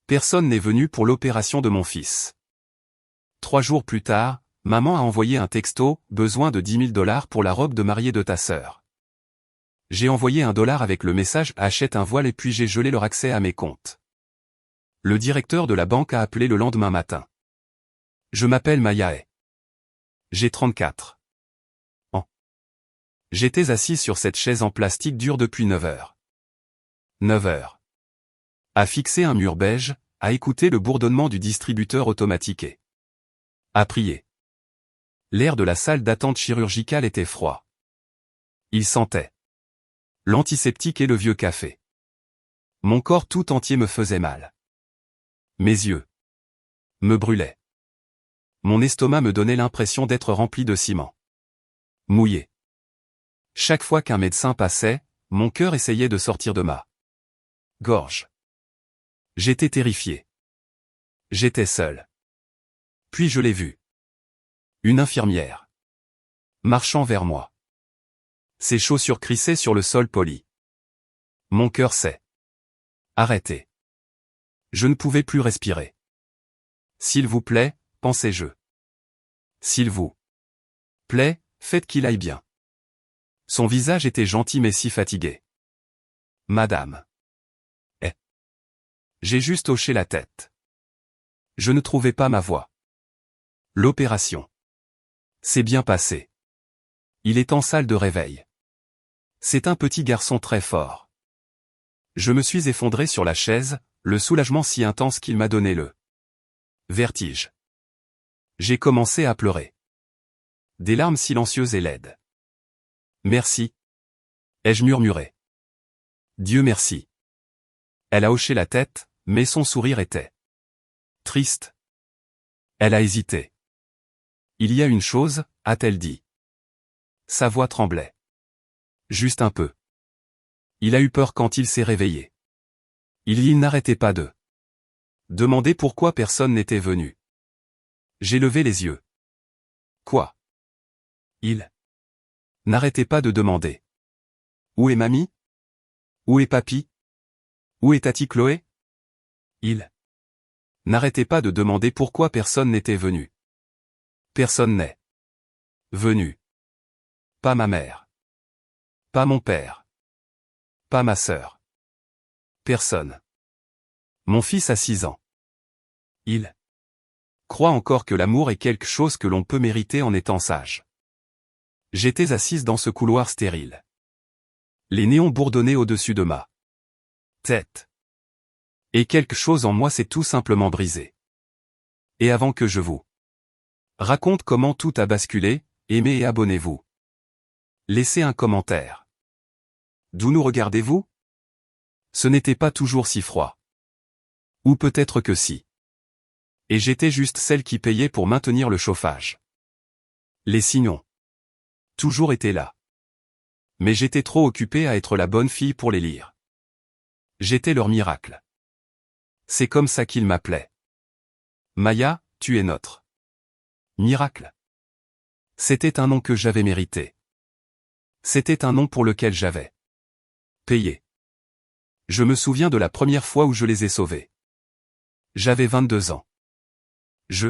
Personne n'est venu pour l'opération de mon fils. 3 jours plus tard, maman a envoyé un texto, besoin de 10 000 $ pour la robe de mariée de ta sœur. J'ai envoyé $1 avec le message achète un voile et puis j'ai gelé leur accès à mes comptes. Le directeur de la banque a appelé le lendemain matin. Je m'appelle Mayae. J'ai 34 ans. J'étais assis sur cette chaise en plastique dure depuis 9 heures. 9 heures. À fixer un mur beige, à écouter le bourdonnement du distributeur automatiqué. À prier. L'air de la salle d'attente chirurgicale était froid. Il sentait l'antiseptique et le vieux café. Mon corps tout entier me faisait mal. Mes yeux me brûlaient. Mon estomac me donnait l'impression d'être rempli de ciment. Mouillé. Chaque fois qu'un médecin passait, mon cœur essayait de sortir de ma gorge. J'étais terrifié. J'étais seul. Puis je l'ai vue. Une infirmière. Marchant vers moi. Ses chaussures crissaient sur le sol poli. Mon cœur s'est arrêté. Je ne pouvais plus respirer. S'il vous plaît, pensais-je. S'il vous plaît, faites qu'il aille bien. Son visage était gentil mais si fatigué. Madame. J'ai juste hoché la tête. Je ne trouvais pas ma voix. L'opération s'est bien passée. Il est en salle de réveil. C'est un petit garçon très fort. Je me suis effondré sur la chaise, le soulagement si intense qu'il m'a donné le vertige. J'ai commencé à pleurer. Des larmes silencieuses et laides. Merci. Ai-je murmuré. Dieu merci. Elle a hoché la tête, mais son sourire était triste. Elle a hésité. Il y a une chose, a-t-elle dit. Sa voix tremblait. Juste un peu. Il a eu peur quand il s'est réveillé. Il n'arrêtait pas de demander pourquoi personne n'était venu. J'ai levé les yeux. Quoi? Il n'arrêtait pas de demander. Où est mamie? Où est papy? Où est tati Chloé? Il n'arrêtait pas de demander pourquoi personne n'était venu. Personne n'est venu. Pas ma mère. Pas mon père. Pas ma sœur. Personne. Mon fils a 6 ans. Il croit encore que l'amour est quelque chose que l'on peut mériter en étant sage. J'étais assise dans ce couloir stérile. Les néons bourdonnaient au-dessus de ma tête. Et quelque chose en moi s'est tout simplement brisé. Et avant que je vous raconte comment tout a basculé, aimez et abonnez-vous. Laissez un commentaire. D'où nous regardez-vous? Ce n'était pas toujours si froid. Ou peut-être que si. Et j'étais juste celle qui payait pour maintenir le chauffage. Les signaux toujours été là. Mais j'étais trop occupé à être la bonne fille pour les lire. J'étais leur miracle. C'est comme ça qu'ils m'appelaient. Maya, tu es notre miracle. C'était un nom que j'avais mérité. C'était un nom pour lequel j'avais payé. Je me souviens de la première fois où je les ai sauvés. J'avais 22 ans. Je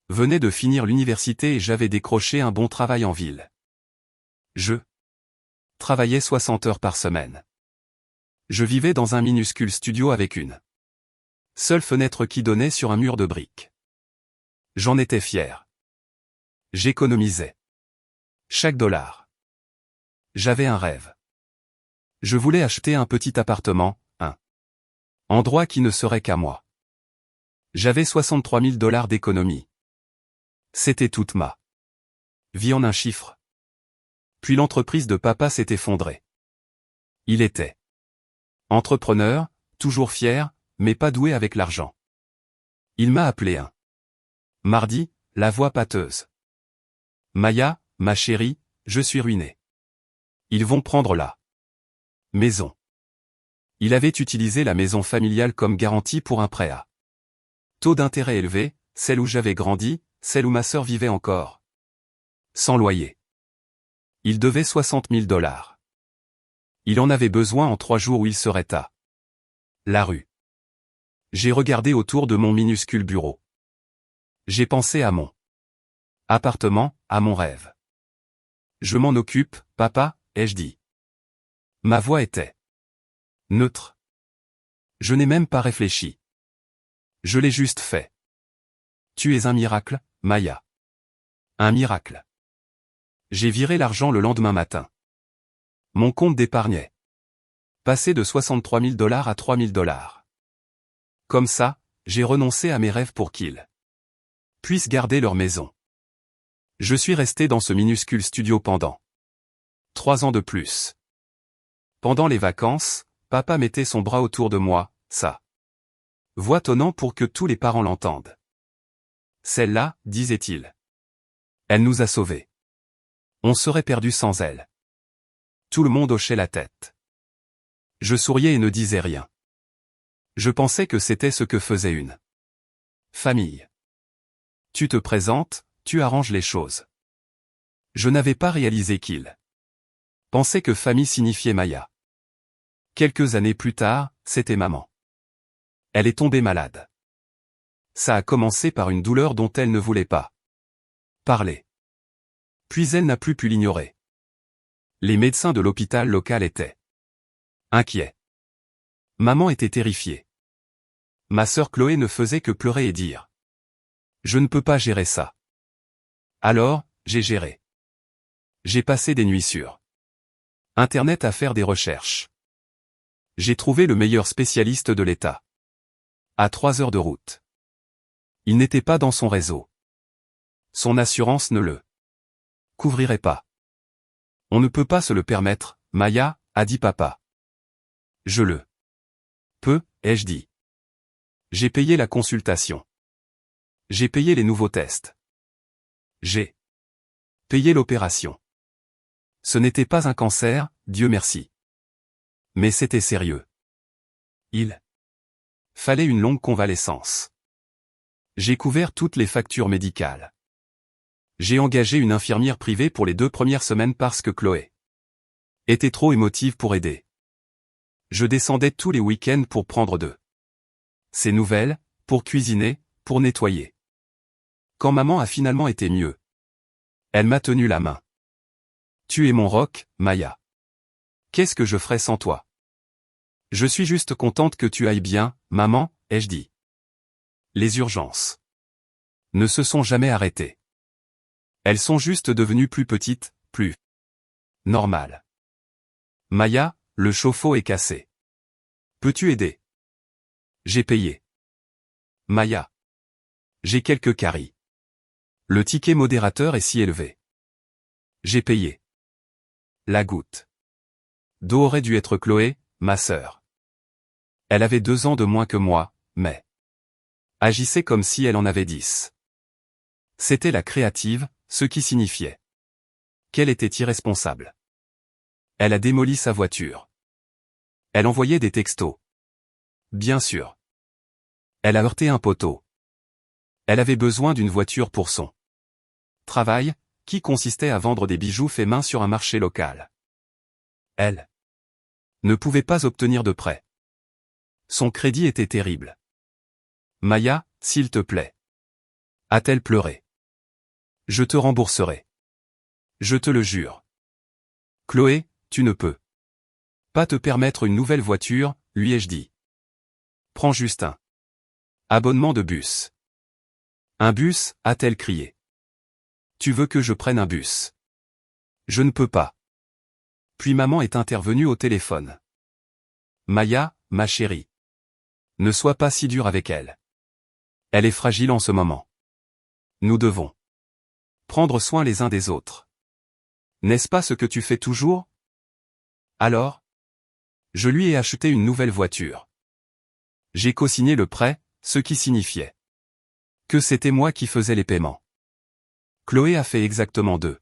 venais de finir l'université et j'avais décroché un bon travail en ville. Je travaillais 60 heures par semaine. Je vivais dans un minuscule studio avec une seule fenêtre qui donnait sur un mur de briques. J'en étais fier. J'économisais chaque dollar. J'avais un rêve. Je voulais acheter un petit appartement, un endroit qui ne serait qu'à moi. J'avais 63 000 $ d'économie. C'était toute ma vie en un chiffre. Puis l'entreprise de papa s'est effondrée. Il était entrepreneur, toujours fier, mais pas doué avec l'argent. Il m'a appelé un mardi, la voix pâteuse. Maya, ma chérie, je suis ruiné. Ils vont prendre la maison. Il avait utilisé la maison familiale comme garantie pour un prêt à taux d'intérêt élevé, celle où j'avais grandi, celle où ma sœur vivait encore. Sans loyer. Il devait 60 000 $. Il en avait besoin en 3 jours où il serait à la rue. J'ai regardé autour de mon minuscule bureau. J'ai pensé à mon appartement, à mon rêve. Je m'en occupe, papa, ai-je dit. Ma voix était neutre. Je n'ai même pas réfléchi. Je l'ai juste fait. Tu es un miracle, Maya. Un miracle. J'ai viré l'argent le lendemain matin. Mon compte d'épargne passé de 63 000 $ à 3 000 $. Comme ça, j'ai renoncé à mes rêves pour qu'ils puissent garder leur maison. Je suis resté dans ce minuscule studio pendant 3 ans de plus. Pendant les vacances, papa mettait son bras autour de moi, sa voix tonnant pour que tous les parents l'entendent. Celle-là, disait-il. Elle nous a sauvés. On serait perdu sans elle. Tout le monde hochait la tête. Je souriais et ne disais rien. Je pensais que c'était ce que faisait une famille. Tu te présentes, tu arranges les choses. Je n'avais pas réalisé qu'il pensait que famille signifiait Maya. Quelques années plus tard, c'était maman. Elle est tombée malade. Ça a commencé par une douleur dont elle ne voulait pas parler. Puis elle n'a plus pu l'ignorer. Les médecins de l'hôpital local étaient inquiets. Maman était terrifiée. Ma sœur Chloé ne faisait que pleurer et dire « Je ne peux pas gérer ça ». Alors, j'ai géré. J'ai passé des nuits sur Internet à faire des recherches. J'ai trouvé le meilleur spécialiste de l'État. À 3 heures de route. Il n'était pas dans son réseau. Son assurance ne le couvrirait pas. On ne peut pas se le permettre, Maya, a dit papa. Je le peux, ai-je dit. J'ai payé la consultation. J'ai payé les nouveaux tests. J'ai payé l'opération. Ce n'était pas un cancer, Dieu merci. Mais c'était sérieux. Il fallait une longue convalescence. J'ai couvert toutes les factures médicales. J'ai engagé une infirmière privée pour les 2 premières semaines parce que Chloé était trop émotive pour aider. Je descendais tous les week-ends pour prendre de ses nouvelles, pour cuisiner, pour nettoyer. Quand maman a finalement été mieux, elle m'a tenu la main. Tu es mon roc, Maya. Qu'est-ce que je ferais sans toi? Je suis juste contente que tu ailles bien, maman, ai-je dit. Les urgences ne se sont jamais arrêtées. Elles sont juste devenues plus petites, plus normales. Maya, le chauffe-eau est cassé. Peux-tu aider? J'ai payé. Maya. J'ai quelques caries. Le ticket modérateur est si élevé. J'ai payé. La goutte d'eau aurait dû être Chloé, ma sœur. Elle avait 2 ans de moins que moi, mais agissait comme si elle en avait 10. C'était la créative, ce qui signifiait qu'elle était irresponsable. Elle a démoli sa voiture. Elle envoyait des textos. Bien sûr. Elle a heurté un poteau. Elle avait besoin d'une voiture pour son travail, qui consistait à vendre des bijoux faits main sur un marché local. Elle ne pouvait pas obtenir de prêt. Son crédit était terrible. Maya, s'il te plaît. A-t-elle pleuré? Je te rembourserai. Je te le jure. Chloé, tu ne peux pas te permettre une nouvelle voiture, lui ai-je dit. Prends juste un abonnement de bus. Un bus, a-t-elle crié. Tu veux que je prenne un bus? Je ne peux pas. Puis maman est intervenue au téléphone. Maya, ma chérie. Ne sois pas si dure avec elle. Elle est fragile en ce moment. Nous devons prendre soin les uns des autres. N'est-ce pas ce que tu fais toujours? Alors? Je lui ai acheté une nouvelle voiture. J'ai co-signé le prêt, ce qui signifiait que c'était moi qui faisais les paiements. Chloé a fait exactement 2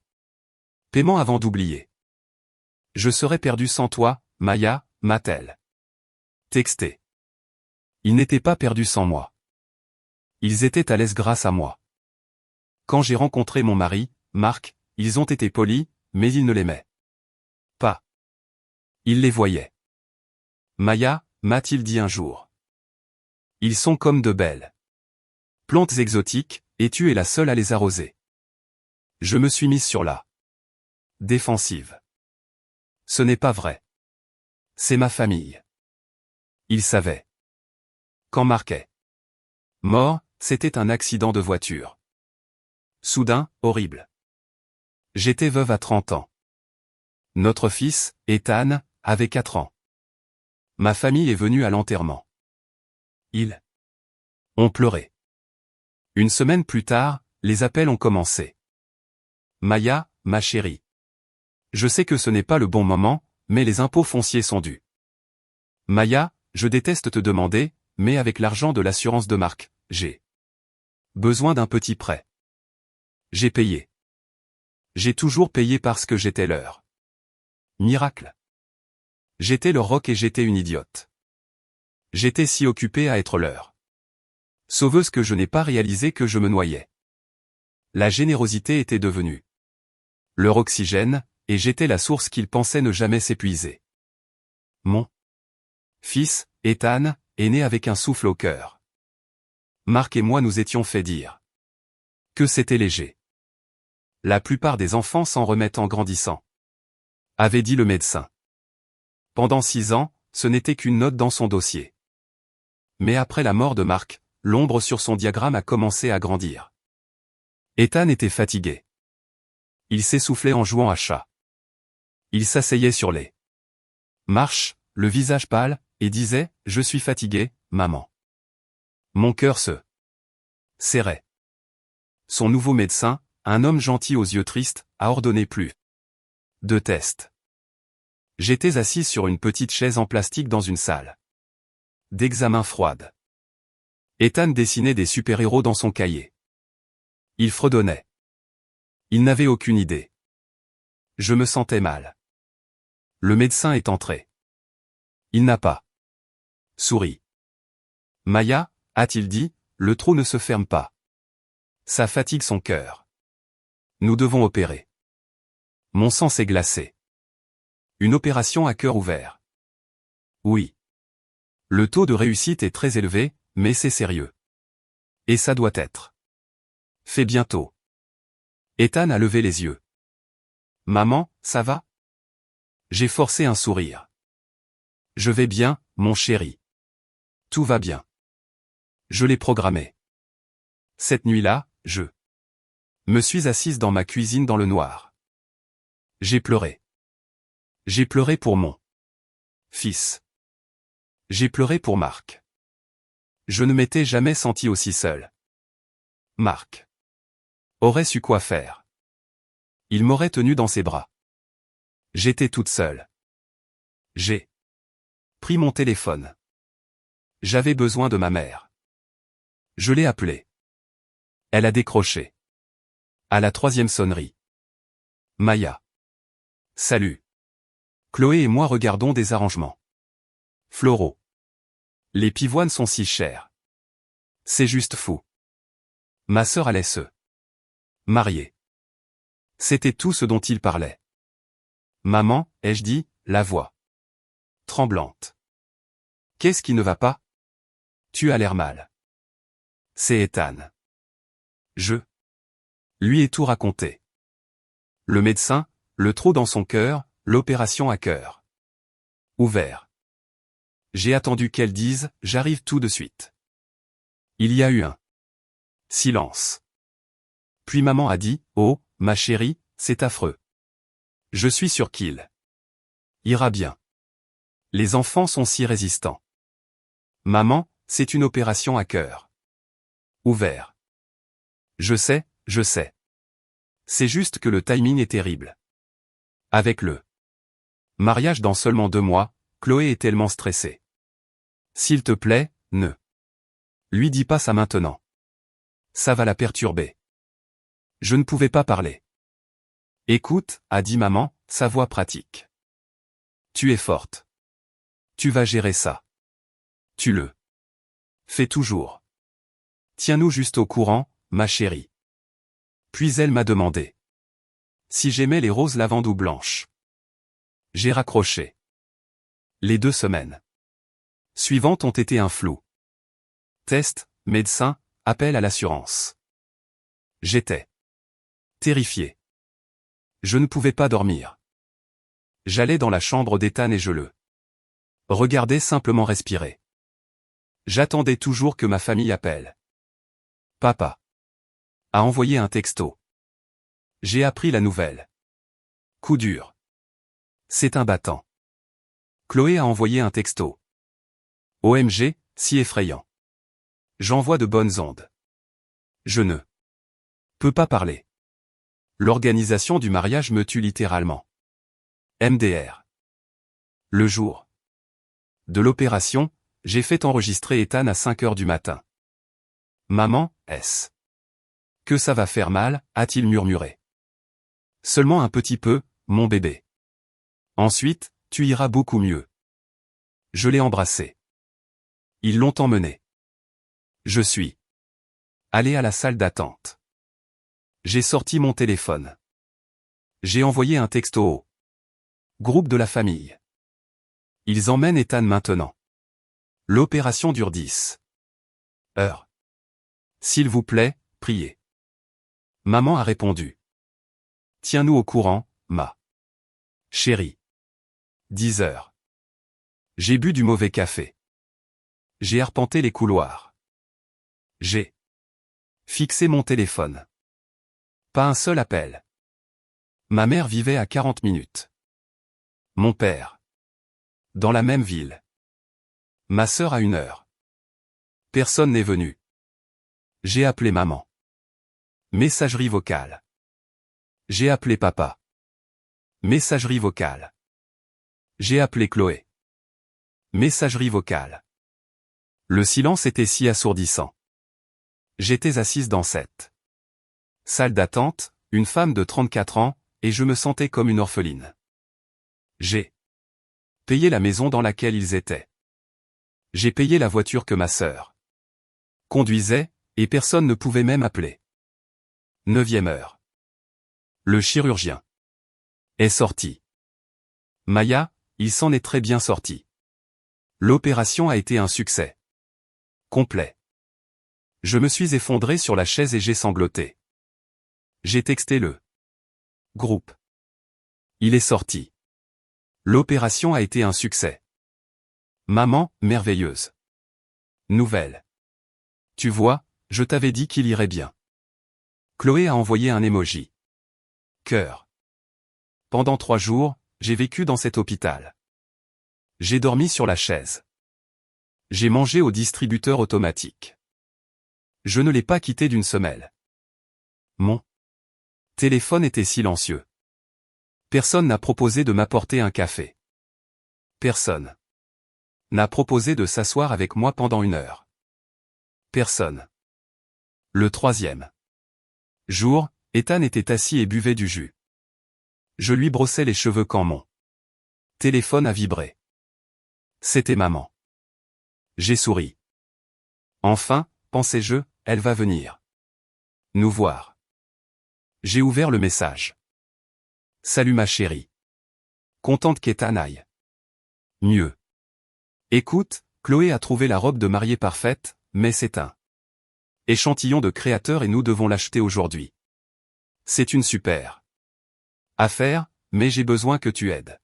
paiements avant d'oublier. Je serais perdu sans toi, Maya, m'a-t-elle texté. Ils n'étaient pas perdus sans moi. Ils étaient à l'aise grâce à moi. Quand j'ai rencontré mon mari, Marc, ils ont été polis, mais ils ne l'aimaient pas. Ils les voyaient. Maya, m'a-t-il dit un jour. Ils sont comme de belles plantes exotiques, et tu es la seule à les arroser. Je me suis mise sur la défensive. Ce n'est pas vrai. C'est ma famille. Ils savaient. Quand Marc est mort, c'était un accident de voiture. Soudain, horrible. J'étais veuve à 30 ans. Notre fils, Ethan, avait 4 ans. Ma famille est venue à l'enterrement. Ils ont pleuré. Une semaine plus tard, les appels ont commencé. Maya, ma chérie. Je sais que ce n'est pas le bon moment, mais les impôts fonciers sont dus. Maya, je déteste te demander, mais avec l'argent de l'assurance de Marc, j'ai besoin d'un petit prêt. J'ai payé. J'ai toujours payé parce que j'étais leur miracle. J'étais leur roc et j'étais une idiote. J'étais si occupée à être leur sauveuse que je n'ai pas réalisé que je me noyais. La générosité était devenue leur oxygène, et j'étais la source qu'ils pensaient ne jamais s'épuiser. Mon fils, Ethan, est né avec un souffle au cœur. Marc et moi nous étions fait dire que c'était léger. La plupart des enfants s'en remettent en grandissant, avait dit le médecin. Pendant 6 ans, ce n'était qu'une note dans son dossier. Mais après la mort de Marc, l'ombre sur son diagramme a commencé à grandir. Ethan était fatigué. Il s'essoufflait en jouant à chat. Il s'asseyait sur les marches, le visage pâle, et disait « Je suis fatigué, maman ». Mon cœur se serrait. Son nouveau médecin, un homme gentil aux yeux tristes, a ordonné plus de tests. J'étais assise sur une petite chaise en plastique dans une salle d'examen froide. Ethan dessinait des super-héros dans son cahier. Il fredonnait. Il n'avait aucune idée. Je me sentais mal. Le médecin est entré. Il n'a pas souri. Maya, a-t-il dit, le trou ne se ferme pas. Ça fatigue son cœur. Nous devons opérer. Mon sang s'est glacé. Une opération à cœur ouvert. Oui. Le taux de réussite est très élevé, mais c'est sérieux. Et ça doit être fait bientôt. Ethan a levé les yeux. Maman, ça va? J'ai forcé un sourire. Je vais bien, mon chéri. Tout va bien. Je l'ai programmé. Cette nuit-là, je me suis assise dans ma cuisine dans le noir. J'ai pleuré. J'ai pleuré pour mon fils. J'ai pleuré pour Marc. Je ne m'étais jamais senti aussi seul. Marc aurait su quoi faire. Il m'aurait tenu dans ses bras. J'étais toute seule. J'ai pris mon téléphone. J'avais besoin de ma mère. Je l'ai appelée. Elle a décroché. À la 3e sonnerie. Maya. Salut. Chloé et moi regardons des arrangements floraux. Les pivoines sont si chères. C'est juste fou. Ma sœur allait se marier. C'était tout ce dont il parlait. Maman, ai-je dit, la voix tremblante. Qu'est-ce qui ne va pas? Tu as l'air mal. C'est Ethan. Je lui ai tout raconté. Le médecin, le trou dans son cœur, l'opération à cœur ouvert. J'ai attendu qu'elle dise « J'arrive tout de suite ». Il y a eu un silence. Puis maman a dit « Oh, ma chérie, c'est affreux. Je suis sûre qu'il ira bien. Les enfants sont si résistants. Maman, c'est une opération à cœur ouvert. Je sais, je sais. C'est juste que le timing est terrible. Avec le mariage dans seulement 2 mois, Chloé est tellement stressée. S'il te plaît, ne lui dis pas ça maintenant. Ça va la perturber. Je ne pouvais pas parler. Écoute, a dit maman, sa voix pratique. Tu es forte. Tu vas gérer ça. Tu le fais toujours. Tiens-nous juste au courant, ma chérie. Puis elle m'a demandé si j'aimais les roses lavande ou blanches. J'ai raccroché. Les 2 semaines suivantes ont été un flou. Test, médecin, appel à l'assurance. J'étais terrifié. Je ne pouvais pas dormir. J'allais dans la chambre d'Ethan et je le regardais simplement respirer. J'attendais toujours que ma famille appelle. Papa a envoyé un texto. J'ai appris la nouvelle. Coup dur. C'est un battant. Chloé a envoyé un texto. OMG, si effrayant. J'envoie de bonnes ondes. Je ne peux pas parler. L'organisation du mariage me tue littéralement. MDR. Le jour de l'opération, j'ai fait enregistrer Ethan à 5 heures du matin. Maman, est-ce que ça va faire mal, a-t-il murmuré. Seulement un petit peu, mon bébé. Ensuite, tu iras beaucoup mieux. Je l'ai embrassé. Ils l'ont emmené. Je suis allé à la salle d'attente. J'ai sorti mon téléphone. J'ai envoyé un texto au groupe de la famille. Ils emmènent Ethan maintenant. L'opération dure 10 heures. S'il vous plaît, priez. Maman a répondu. Tiens-nous au courant, ma chérie. 10 heures. J'ai bu du mauvais café. J'ai arpenté les couloirs. J'ai fixé mon téléphone. Pas un seul appel. Ma mère vivait à 40 minutes. Mon père. Dans la même ville. Ma sœur à 1 heure. Personne n'est venu. J'ai appelé maman. Messagerie vocale. J'ai appelé papa. Messagerie vocale. J'ai appelé Chloé. Messagerie vocale. Le silence était si assourdissant. J'étais assise dans cette salle d'attente, une femme de 34 ans, et je me sentais comme une orpheline. J'ai payé la maison dans laquelle ils étaient. J'ai payé la voiture que ma sœur conduisait, et personne ne pouvait même appeler. 9e heure. Le chirurgien est sorti. Maya, il s'en est très bien sorti. L'opération a été un succès complet. Je me suis effondré sur la chaise et j'ai sangloté. J'ai texté le groupe. Il est sorti. L'opération a été un succès. Maman, merveilleuse nouvelle. Tu vois, je t'avais dit qu'il irait bien. Chloé a envoyé un emoji. Cœur. Pendant 3 jours, j'ai vécu dans cet hôpital. J'ai dormi sur la chaise. J'ai mangé au distributeur automatique. Je ne l'ai pas quitté d'une semelle. Mon téléphone était silencieux. Personne n'a proposé de m'apporter un café. Personne n'a proposé de s'asseoir avec moi pendant 1 heure. Personne. Le 3e jour, Ethan était assis et buvait du jus. Je lui brossais les cheveux quand mon téléphone a vibré. C'était maman. J'ai souri. Enfin, pensais-je, elle va venir nous voir. J'ai ouvert le message. Salut ma chérie. Contente qu'Ethan aille mieux. Écoute, Chloé a trouvé la robe de mariée parfaite, mais c'est un échantillon de créateur et nous devons l'acheter aujourd'hui. C'est une super affaire, mais j'ai besoin que tu aides.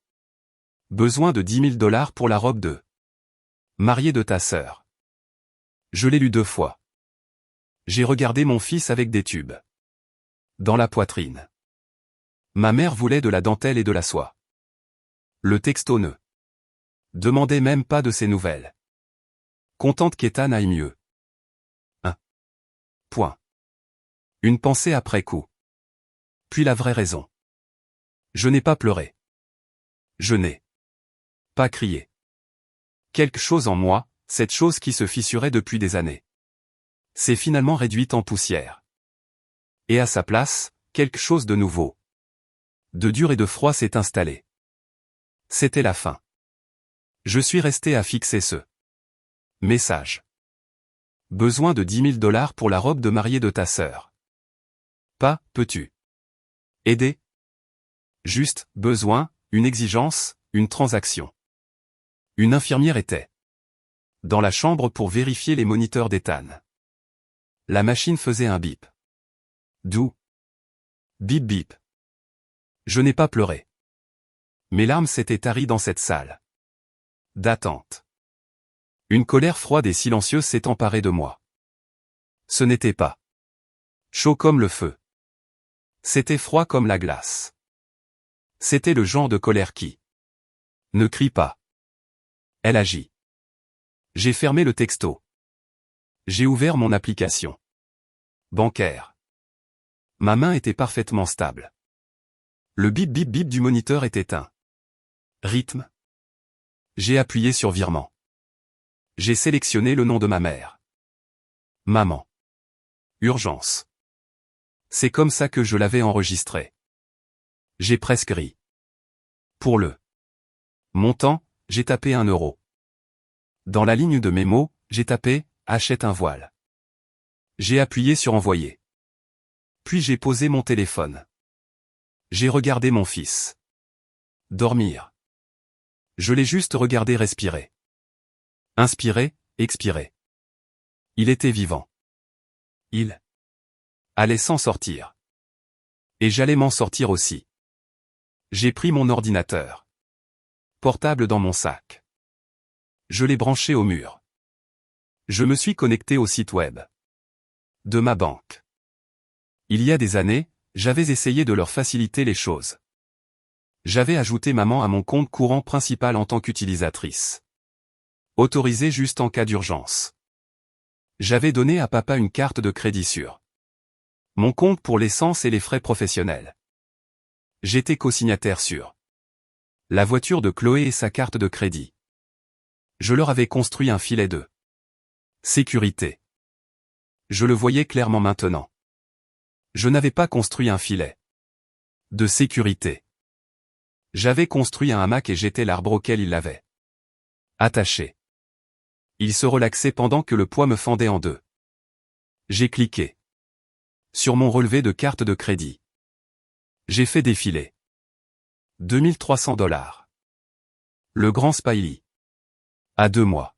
Besoin de 10 000 $ pour la robe de mariée de ta sœur. Je l'ai lu 2 fois. J'ai regardé mon fils avec des tubes dans la poitrine. Ma mère voulait de la dentelle et de la soie. Le texto ne demandait même pas de ses nouvelles. Contente qu'Ethan aille mieux. 1. Point. Une pensée après coup. Puis la vraie raison. Je n'ai pas pleuré. Je n'ai pas crié. Quelque chose en moi, cette chose qui se fissurait depuis des années, s'est finalement réduite en poussière. Et à sa place, quelque chose de nouveau, de dur et de froid s'est installé. C'était la fin. Je suis resté à fixer ce message. Besoin de 10 000 $ pour la robe de mariée de ta sœur. Pas, peux-tu aider? Juste, besoin, une exigence, une transaction. Une infirmière était dans la chambre pour vérifier les moniteurs d'Ethan. La machine faisait un bip. Doux. Bip bip. Je n'ai pas pleuré. Mes larmes s'étaient taries dans cette salle d'attente. Une colère froide et silencieuse s'est emparée de moi. Ce n'était pas chaud comme le feu. C'était froid comme la glace. C'était le genre de colère qui ne crie pas. Elle agit. J'ai fermé le texto. J'ai ouvert mon application bancaire. Ma main était parfaitement stable. Le bip bip bip du moniteur était un rythme. J'ai appuyé sur virement. J'ai sélectionné le nom de ma mère. Maman. Urgence. C'est comme ça que je l'avais enregistré. J'ai presque ri. Pour le montant, j'ai tapé 1 euro. Dans la ligne de mémo, j'ai tapé « Achète un voile ». J'ai appuyé sur envoyer. Puis j'ai posé mon téléphone. J'ai regardé mon fils dormir. Je l'ai juste regardé respirer. Inspirer, expirer. Il était vivant. Il allait s'en sortir. Et j'allais m'en sortir aussi. J'ai pris mon ordinateur portable dans mon sac. Je l'ai branché au mur. Je me suis connecté au site web de ma banque. Il y a des années, j'avais essayé de leur faciliter les choses. J'avais ajouté maman à mon compte courant principal en tant qu'utilisatrice. Autorisé juste en cas d'urgence. J'avais donné à papa une carte de crédit sur mon compte pour l'essence et les frais professionnels. J'étais co-signataire sur la voiture de Chloé et sa carte de crédit. Je leur avais construit un filet de sécurité. Je le voyais clairement maintenant. Je n'avais pas construit un filet de sécurité. J'avais construit un hamac et j'étais l'arbre auquel il l'avait attaché. Il se relaxait pendant que le poids me fendait en deux. J'ai cliqué sur mon relevé de carte de crédit. J'ai fait défiler 2300 $. Le grand smiley. À 2 mois.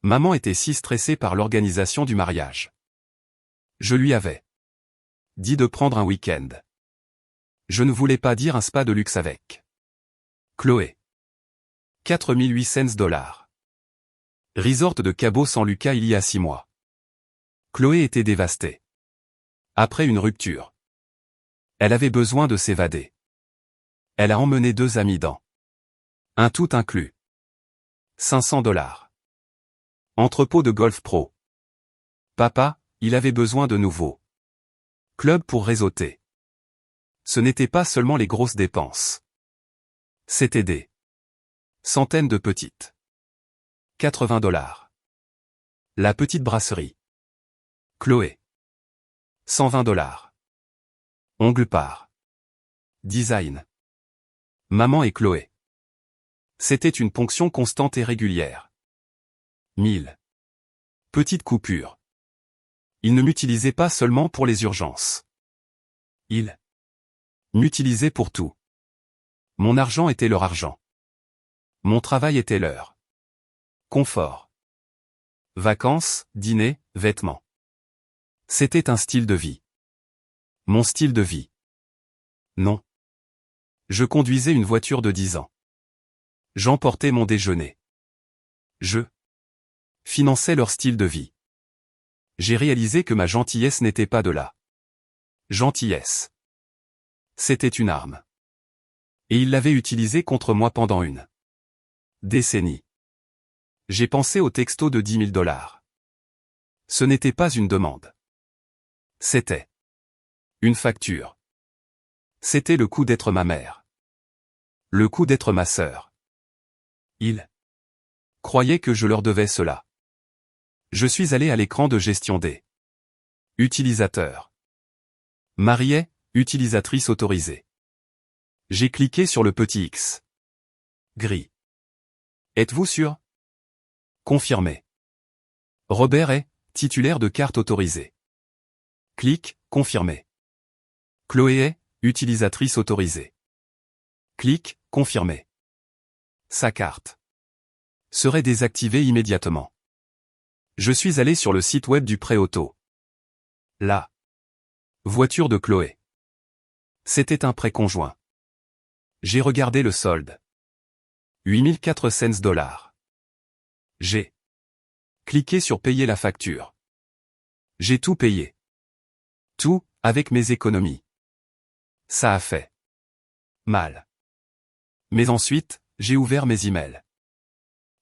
Maman était si stressée par l'organisation du mariage. Je lui avais dit de prendre un week-end. Je ne voulais pas dire un spa de luxe avec Chloé. 4800 $. Resort de Cabo San Lucas il y a 6 mois. Chloé était dévastée. Après une rupture. Elle avait besoin de s'évader. Elle a emmené 2 amis dans un tout inclus. 500 $. Entrepôt de golf pro. Papa, il avait besoin de nouveaux clubs pour réseauter. Ce n'était pas seulement les grosses dépenses. C'était des centaines de petites. 80 $. La petite brasserie. Chloé. 120 $. Ongles par design. Maman et Chloé. C'était une ponction constante et régulière. 1000 petites coupures. Ils ne m'utilisaient pas seulement pour les urgences. Ils m'utilisaient pour tout. Mon argent était leur argent. Mon travail était leur confort. Vacances, dîners, vêtements. C'était un style de vie. Mon style de vie. Non. Je conduisais une voiture de 10 ans. J'emportais mon déjeuner. Je finançais leur style de vie. J'ai réalisé que ma gentillesse n'était pas de la gentillesse. C'était une arme. Et ils l'avaient utilisée contre moi pendant une décennie. J'ai pensé au texto de 10 000 $. Ce n'était pas une demande. C'était une facture. C'était le coût d'être ma mère. Le coût d'être ma sœur. Ils croyaient que je leur devais cela. Je suis allé à l'écran de gestion des utilisateurs. Mariée, utilisatrice autorisée. J'ai cliqué sur le petit X. Gris. Êtes-vous sûr? Confirmé. Robert est titulaire de carte autorisée. Clique, confirmé. Chloé est utilisatrice autorisée. Clique, confirmé. Sa carte serait désactivé immédiatement. Je suis allé sur le site web du prêt auto. La voiture de Chloé. C'était un prêt conjoint. J'ai regardé le solde. 8400 $. J'ai cliqué sur payer la facture. J'ai tout payé. Tout, avec mes économies. Ça a fait mal. Mais ensuite, j'ai ouvert mes emails.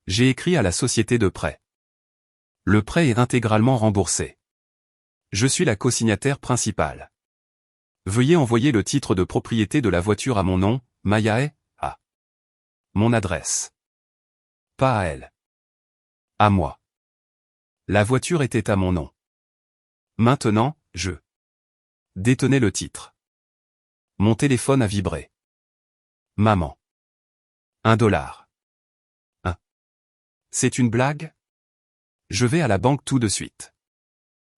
J'ai écrit à la société de prêt. Le prêt est intégralement remboursé. Je suis la cosignataire principale. Veuillez envoyer le titre de propriété de la voiture à mon nom, Maya et à mon adresse. Pas à elle. À moi. La voiture était à mon nom. Maintenant, je détenais le titre. Mon téléphone a vibré. Maman. $1. C'est une blague? Je vais à la banque tout de suite.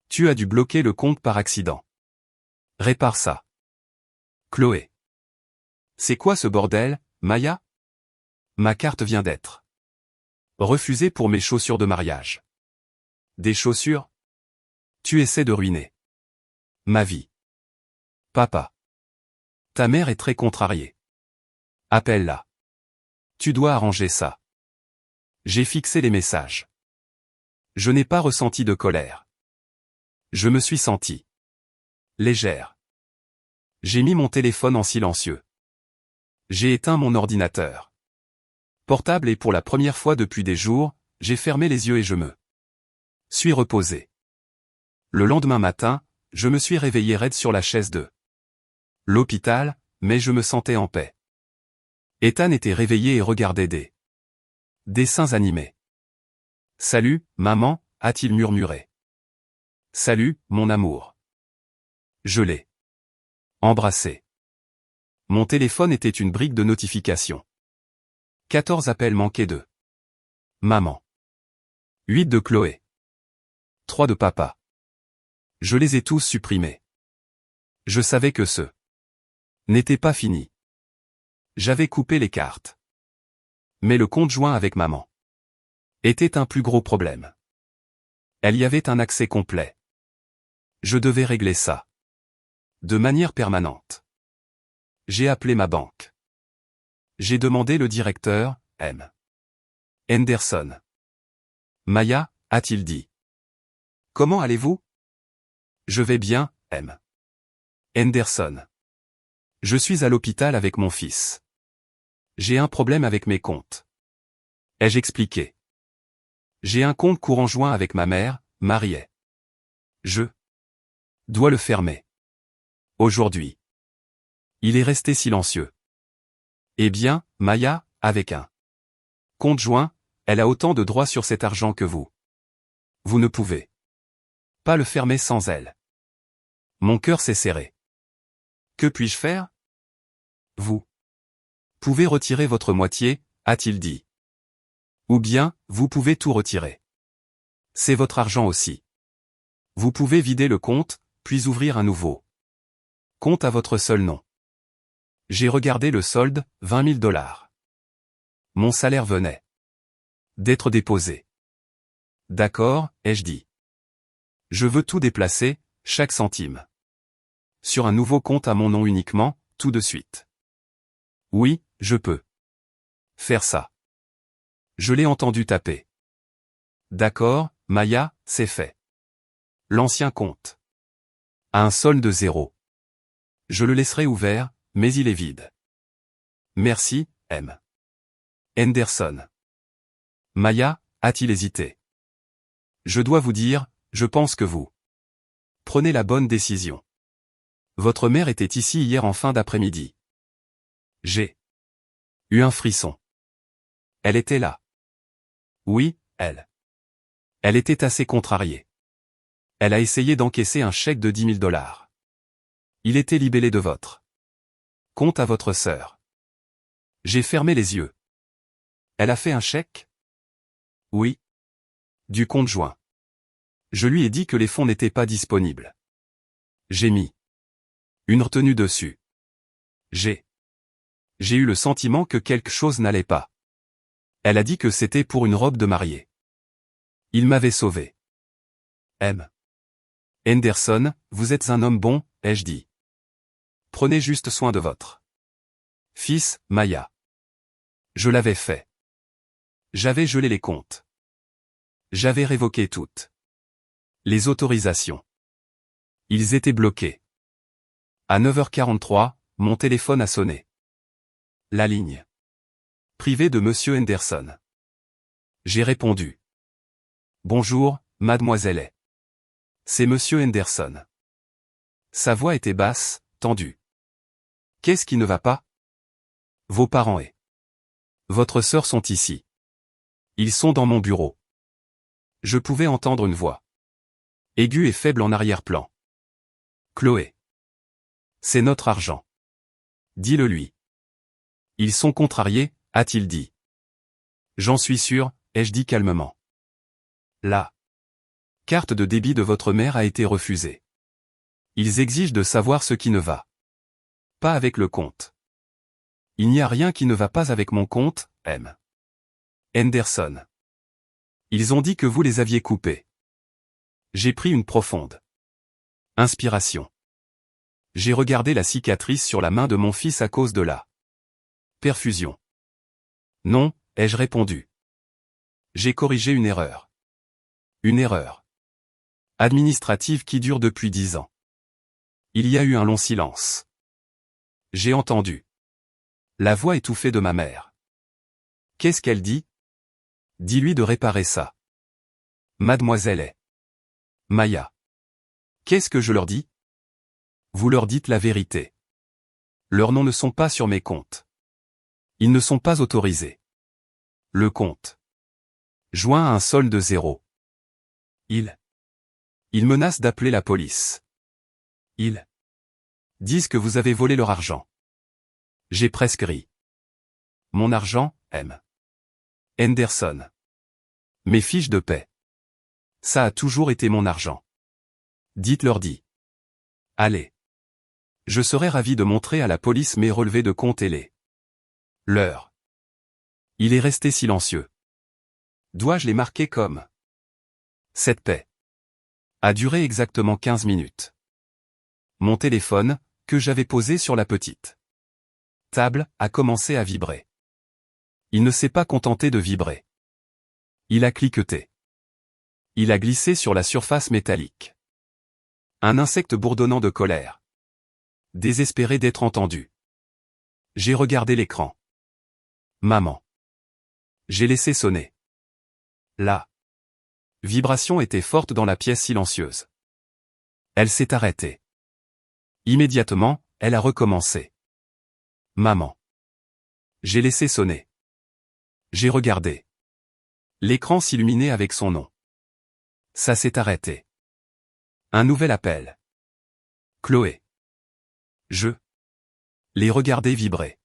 Tu as dû bloquer le compte par accident. Répare ça. Chloé. C'est quoi ce bordel, Maya? Ma carte vient d'être refusée pour mes chaussures de mariage. Des chaussures? Tu essaies de ruiner ma vie. Papa. Ta mère est très contrariée. Appelle-la. Tu dois arranger ça. J'ai fixé les messages. Je n'ai pas ressenti de colère. Je me suis sentie légère. J'ai mis mon téléphone en silencieux. J'ai éteint mon ordinateur portable et pour la première fois depuis des jours, j'ai fermé les yeux et je me suis reposé. Le lendemain matin, je me suis réveillé raide sur la chaise de l'hôpital, mais je me sentais en paix. Ethan était réveillé et regardait des dessins animés. Salut, maman, a-t-il murmuré. Salut, mon amour. Je l'ai embrassé. Mon téléphone était une brique de notification. 14 appels manqués de maman. 8 de Chloé. 3 de papa. Je les ai tous supprimés. Je savais que ce n'était pas fini. J'avais coupé les cartes. Mais le compte joint avec maman était un plus gros problème. Elle y avait un accès complet. Je devais régler ça de manière permanente. J'ai appelé ma banque. J'ai demandé le directeur, M. Henderson. Maya, a-t-il dit. Comment allez-vous? Je vais bien, M. Henderson. Je suis à l'hôpital avec mon fils. J'ai un problème avec mes comptes. Ai-je expliqué? J'ai un compte courant joint avec ma mère, Mariet. Je dois le fermer. Aujourd'hui. Il est resté silencieux. Eh bien, Maya, avec un compte joint, elle a autant de droits sur cet argent que vous. Vous ne pouvez pas le fermer sans elle. Mon cœur s'est serré. Que puis-je faire? Vous pouvez retirer votre moitié, a-t-il dit. Ou bien, vous pouvez tout retirer. C'est votre argent aussi. Vous pouvez vider le compte, puis ouvrir un nouveau compte à votre seul nom. J'ai regardé le solde, 20 000 $. Mon salaire venait d'être déposé. D'accord, ai-je dit. Je veux tout déplacer, chaque centime. Sur un nouveau compte à mon nom uniquement, tout de suite. Oui, je peux faire ça. Je l'ai entendu taper. D'accord, Maya, c'est fait. L'ancien compte a un solde de 0. Je le laisserai ouvert, mais il est vide. Merci, M. Henderson. Maya, a-t-il hésité. Je dois vous dire, je pense que vous prenez la bonne décision. Votre mère était ici hier en fin d'après-midi. J'ai eu un frisson. Elle était là. Oui, elle. Elle était assez contrariée. Elle a essayé d'encaisser un chèque de 10 000 $. Il était libellé de votre compte à votre sœur. J'ai fermé les yeux. Elle a fait un chèque? Oui. Du compte joint. Je lui ai dit que les fonds n'étaient pas disponibles. J'ai mis une retenue dessus. J'ai eu le sentiment que quelque chose n'allait pas. Elle a dit que c'était pour une robe de mariée. Il m'avait sauvé. M. Henderson, vous êtes un homme bon, ai-je dit. Prenez juste soin de votre fils, Maya. Je l'avais fait. J'avais gelé les comptes. J'avais révoqué toutes les autorisations. Ils étaient bloqués. À 9h43, mon téléphone a sonné. La ligne privée de Monsieur Henderson. J'ai répondu. Bonjour, mademoiselle. C'est Monsieur Henderson. Sa voix était basse, tendue. Qu'est-ce qui ne va pas? Vos parents et votre sœur sont ici. Ils sont dans mon bureau. Je pouvais entendre une voix aiguë et faible en arrière-plan. Chloé. C'est notre argent. Dis-le lui. Ils sont contrariés, a-t-il dit. J'en suis sûr, ai-je dit calmement. La carte de débit de votre mère a été refusée. Ils exigent de savoir ce qui ne va pas avec le compte. Il n'y a rien qui ne va pas avec mon compte, M. Henderson. Ils ont dit que vous les aviez coupés. J'ai pris une profonde inspiration. J'ai regardé la cicatrice sur la main de mon fils à cause de la perfusion. Non, ai-je répondu. J'ai corrigé une erreur. Une erreur administrative qui dure depuis 10 ans. Il y a eu un long silence. J'ai entendu la voix étouffée de ma mère. Qu'est-ce qu'elle dit? Dis-lui de réparer ça. Mademoiselle Maya. Qu'est-ce que je leur dis? Vous leur dites la vérité. Leurs noms ne sont pas sur mes comptes. Ils ne sont pas autorisés. Le compte joint à un solde 0. Ils menacent d'appeler la police. Ils disent que vous avez volé leur argent. J'ai presque ri. Mon argent, M. Henderson. Mes fiches de paie. Ça a toujours été mon argent. Dites-leur dit. Allez. Je serais ravi de montrer à la police mes relevés de compte et les leurs. Il est resté silencieux. Dois-je les marquer comme? Cette paie a duré exactement 15 minutes. Mon téléphone, que j'avais posé sur la petite table, a commencé à vibrer. Il ne s'est pas contenté de vibrer. Il a cliqueté. Il a glissé sur la surface métallique. Un insecte bourdonnant de colère. Désespéré d'être entendu. J'ai regardé l'écran. Maman. J'ai laissé sonner. La vibration était forte dans la pièce silencieuse. Elle s'est arrêtée. Immédiatement, elle a recommencé. Maman. J'ai laissé sonner. J'ai regardé. L'écran s'illuminait avec son nom. Ça s'est arrêté. Un nouvel appel. Chloé. Je les regardais vibrer.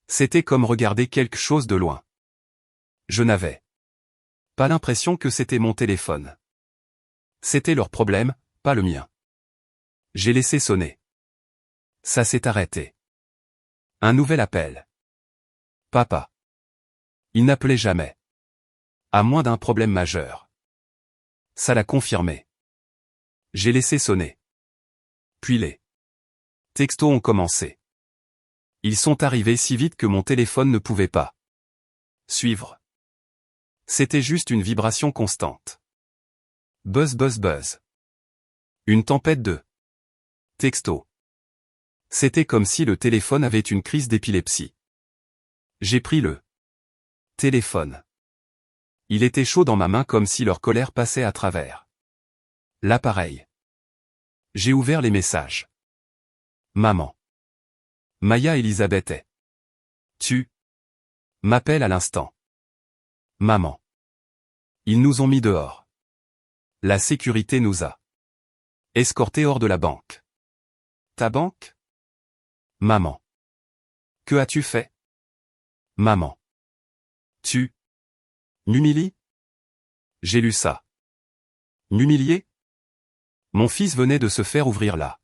C'était comme regarder quelque chose de loin. Je n'avais pas l'impression que c'était mon téléphone. C'était leur problème, pas le mien. J'ai laissé sonner. Ça s'est arrêté. Un nouvel appel. Papa. Il n'appelait jamais. À moins d'un problème majeur. Ça l'a confirmé. J'ai laissé sonner. Puis les textos ont commencé. Ils sont arrivés si vite que mon téléphone ne pouvait pas suivre. C'était juste une vibration constante. Buzz buzz buzz. Une tempête de textos. C'était comme si le téléphone avait une crise d'épilepsie. J'ai pris le téléphone. Il était chaud dans ma main comme si leur colère passait à travers l'appareil. J'ai ouvert les messages. Maman. Maya Elisabeth est. Tu m'appelles à l'instant. Maman. Ils nous ont mis dehors. La sécurité nous a escortés hors de la banque. Ta banque? Maman. Que as-tu fait? Maman. Tu m'humilies? J'ai lu ça. M'humilier? Mon fils venait de se faire ouvrir la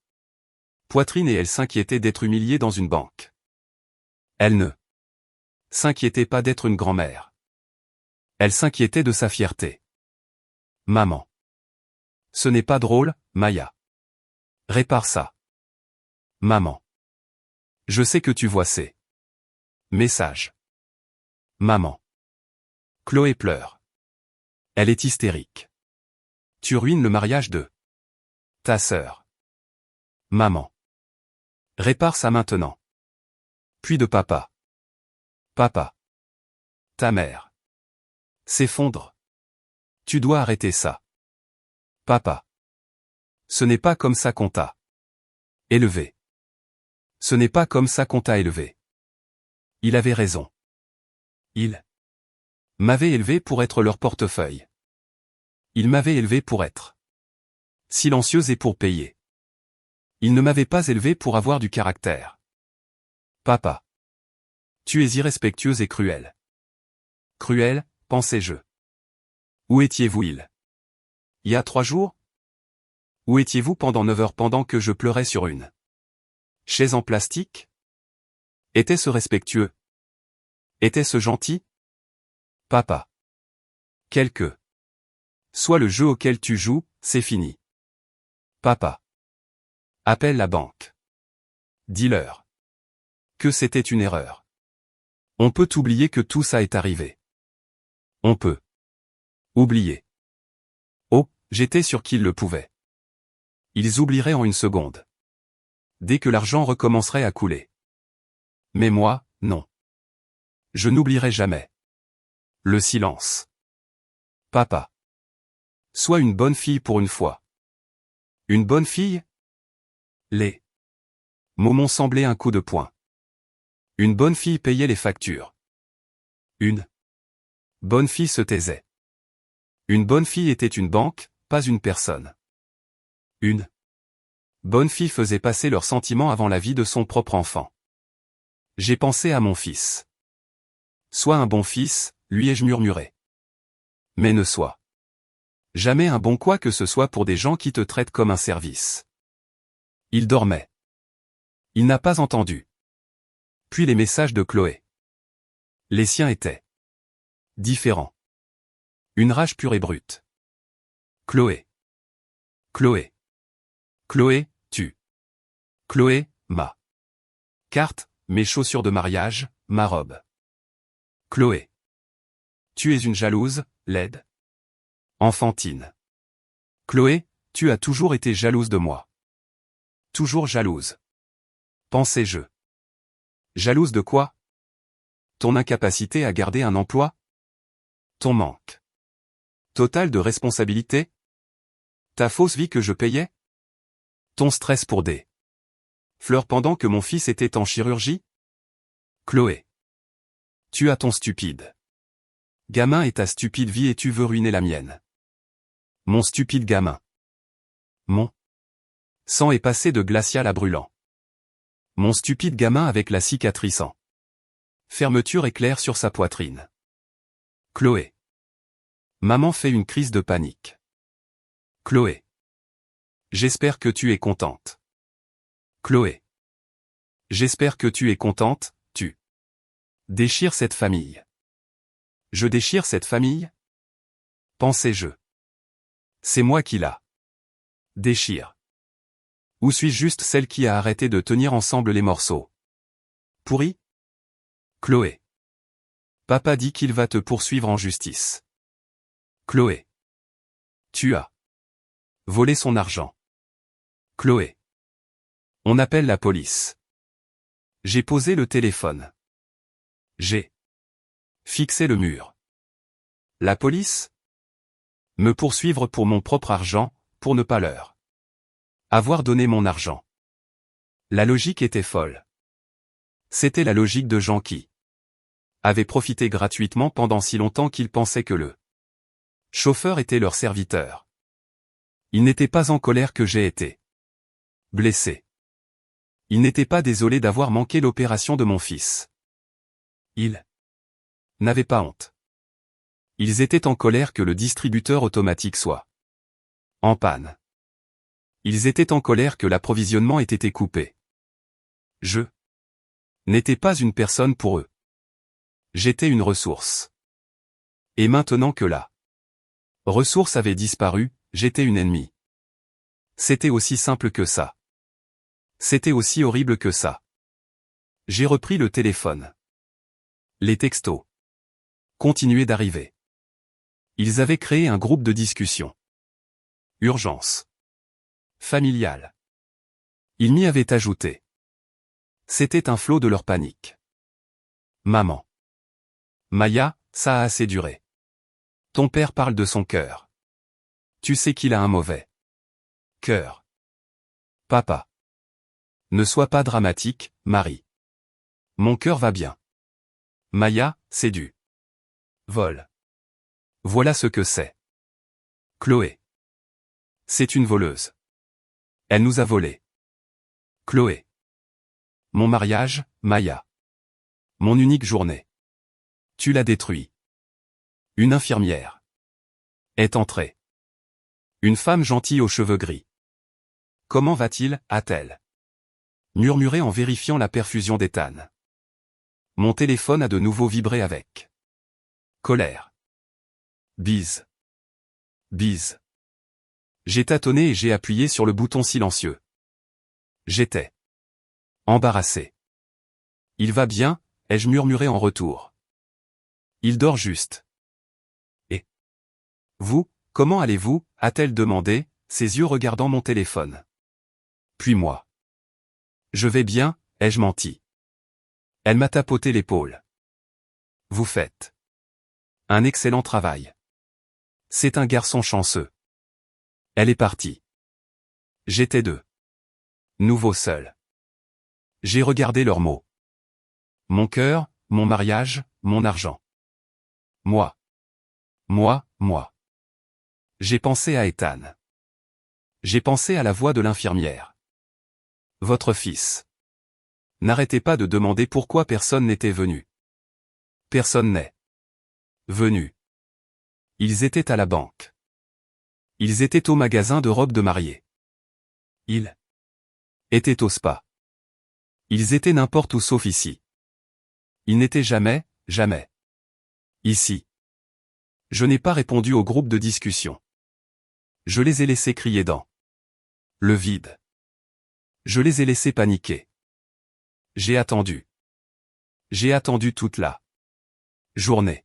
poitrine et elle s'inquiétait d'être humiliée dans une banque. Elle ne s'inquiétait pas d'être une grand-mère. Elle s'inquiétait de sa fierté. Maman. Ce n'est pas drôle, Maya. Répare ça. Maman. Je sais que tu vois ces messages. Maman. Chloé pleure. Elle est hystérique. Tu ruines le mariage de ta sœur. Maman. Répare ça maintenant. Puis de papa. Papa. Ta mère. S'effondre. Tu dois arrêter ça. Papa. Ce n'est pas comme ça qu'on t'a élevé. Ce n'est pas comme ça qu'on t'a élevé. Il avait raison. Il m'avait élevé pour être leur portefeuille. Il m'avait élevé pour être silencieuse et pour payer. Il ne m'avait pas élevé pour avoir du caractère. Papa. Tu es irrespectueuse et cruelle. Cruelle, pensais-je. Où étiez-vous il y a 3 jours? Où étiez-vous pendant 9 heures pendant que je pleurais sur une chaise en plastique? Était-ce respectueux? Était-ce gentil? Papa. Quel que soit le jeu auquel tu joues, c'est fini. Papa. Appelle la banque. Dis-leur que c'était une erreur. On peut oublier que tout ça est arrivé. On peut oublier. Oh, j'étais sûr qu'ils le pouvaient. Ils oublieraient en une seconde. Dès que l'argent recommencerait à couler. Mais moi, non. Je n'oublierai jamais. Le silence. Papa. Sois une bonne fille pour une fois. Une bonne fille? Les mots m'ont semblé un coup de poing. Une bonne fille payait les factures. Une bonne fille se taisait. Une bonne fille était une banque, pas une personne. Une bonne fille faisait passer leurs sentiments avant la vie de son propre enfant. J'ai pensé à mon fils. Sois un bon fils, lui ai-je murmuré. Mais ne sois jamais un bon quoi que ce soit pour des gens qui te traitent comme un service. Il dormait. Il n'a pas entendu. Puis les messages de Chloé. Les siens étaient différents. Une rage pure et brute. Chloé. Chloé. Chloé, tu. Chloé, ma carte, mes chaussures de mariage, ma robe. Chloé. Tu es une jalouse, laide. Enfantine. Chloé, tu as toujours été jalouse de moi. Toujours jalouse. Pensais-je. Jalouse de quoi? Ton incapacité à garder un emploi? Ton manque total de responsabilité? Ta fausse vie que je payais? Ton stress pour des fleurs pendant que mon fils était en chirurgie? Chloé. Tu as ton stupide gamin et ta stupide vie et tu veux ruiner la mienne. Mon stupide gamin. Mon sang est passé de glacial à brûlant. Mon stupide gamin avec la cicatrice en fermeture éclair sur sa poitrine. Chloé. Maman fait une crise de panique. Chloé. J'espère que tu es contente. Chloé. J'espère que tu es contente, tu déchires cette famille. Je déchire cette famille? Pensais-je. C'est moi qui la déchire. Ou suis-je juste celle qui a arrêté de tenir ensemble les morceaux pourris? Chloé. Papa dit qu'il va te poursuivre en justice. Chloé. Tu as volé son argent. Chloé. On appelle la police. J'ai posé le téléphone. J'ai fixé le mur. La police? Me poursuivre pour mon propre argent, pour ne pas leur avoir donné mon argent. La logique était folle. C'était la logique de gens qui avaient profité gratuitement pendant si longtemps qu'ils pensaient que le chauffeur était leur serviteur. Il n'était pas en colère que j'ai été blessé. Il n'était pas désolé d'avoir manqué l'opération de mon fils. Il n'avait pas honte. Ils étaient en colère que le distributeur automatique soit en panne. Ils étaient en colère que l'approvisionnement ait été coupé. Je n'étais pas une personne pour eux. J'étais une ressource. Et maintenant que la ressource avait disparu, j'étais une ennemie. C'était aussi simple que ça. C'était aussi horrible que ça. J'ai repris le téléphone. Les textos continuaient d'arriver. Ils avaient créé un groupe de discussion. Urgence familiale. Ils m'y avaient ajouté. C'était un flot de leur panique. Maman. Maya, ça a assez duré. Ton père parle de son cœur. Tu sais qu'il a un mauvais cœur. Papa. Ne sois pas dramatique, Marie. Mon cœur va bien. Maya, c'est du vol. Voilà ce que c'est. Chloé. C'est une voleuse. Elle nous a volés. Chloé. Mon mariage, Maya. Mon unique journée. Tu l'as détruit. Une infirmière est entrée. Une femme gentille aux cheveux gris. Comment va-t-il, a-t-elle murmuré en vérifiant la perfusion d'éthane. Mon téléphone a de nouveau vibré avec colère. Bise. Bise. J'ai tâtonné et j'ai appuyé sur le bouton silencieux. J'étais embarrassé. Il va bien, ai-je murmuré en retour. Il dort juste. Et vous, comment allez-vous, a-t-elle demandé, ses yeux regardant mon téléphone. Puis moi. Je vais bien, ai-je menti. Elle m'a tapoté l'épaule. Vous faites un excellent travail. C'est un garçon chanceux. Elle est partie. J'étais de nouveau seul. J'ai regardé leurs mots. Mon cœur, mon mariage, mon argent. Moi. Moi. J'ai pensé à Ethan. J'ai pensé à la voix de l'infirmière. Votre fils. N'arrêtez pas de demander pourquoi personne n'était venu. Personne n'est venu. Ils étaient à la banque. Ils étaient au magasin de robes de mariée. Ils étaient au spa. Ils étaient n'importe où sauf ici. Ils n'étaient jamais ici. Je n'ai pas répondu au groupe de discussion. Je les ai laissés crier dans le vide. Je les ai laissés paniquer. J'ai attendu. J'ai attendu toute la journée.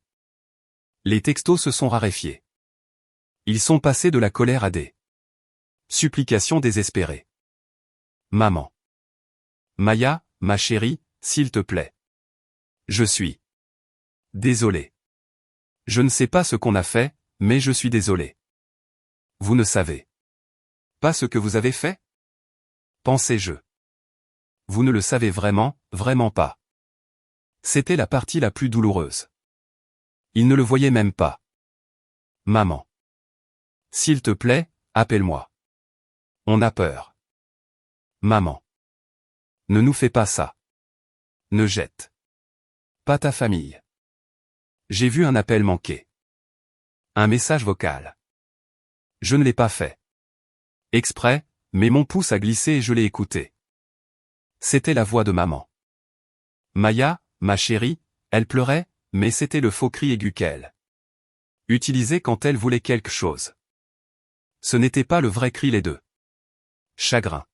Les textos se sont raréfiés. Ils sont passés de la colère à des supplications désespérées. Maman. Maya, ma chérie, s'il te plaît. Je suis désolé. Je ne sais pas ce qu'on a fait, mais je suis désolé. Vous ne savez pas ce que vous avez fait? Pensais-je. Vous ne le savez vraiment pas. C'était la partie la plus douloureuse. Il ne le voyait même pas. Maman. S'il te plaît, appelle-moi. On a peur. Maman. Ne nous fais pas ça. Ne jette pas ta famille. J'ai vu un appel manqué. Un message vocal. Je ne l'ai pas fait exprès, mais mon pouce a glissé et je l'ai écouté. C'était la voix de maman. Maya, ma chérie, elle pleurait, mais c'était le faux cri aigu qu'elle utilisait quand elle voulait quelque chose. Ce n'était pas le vrai cri les deux. Chagrin.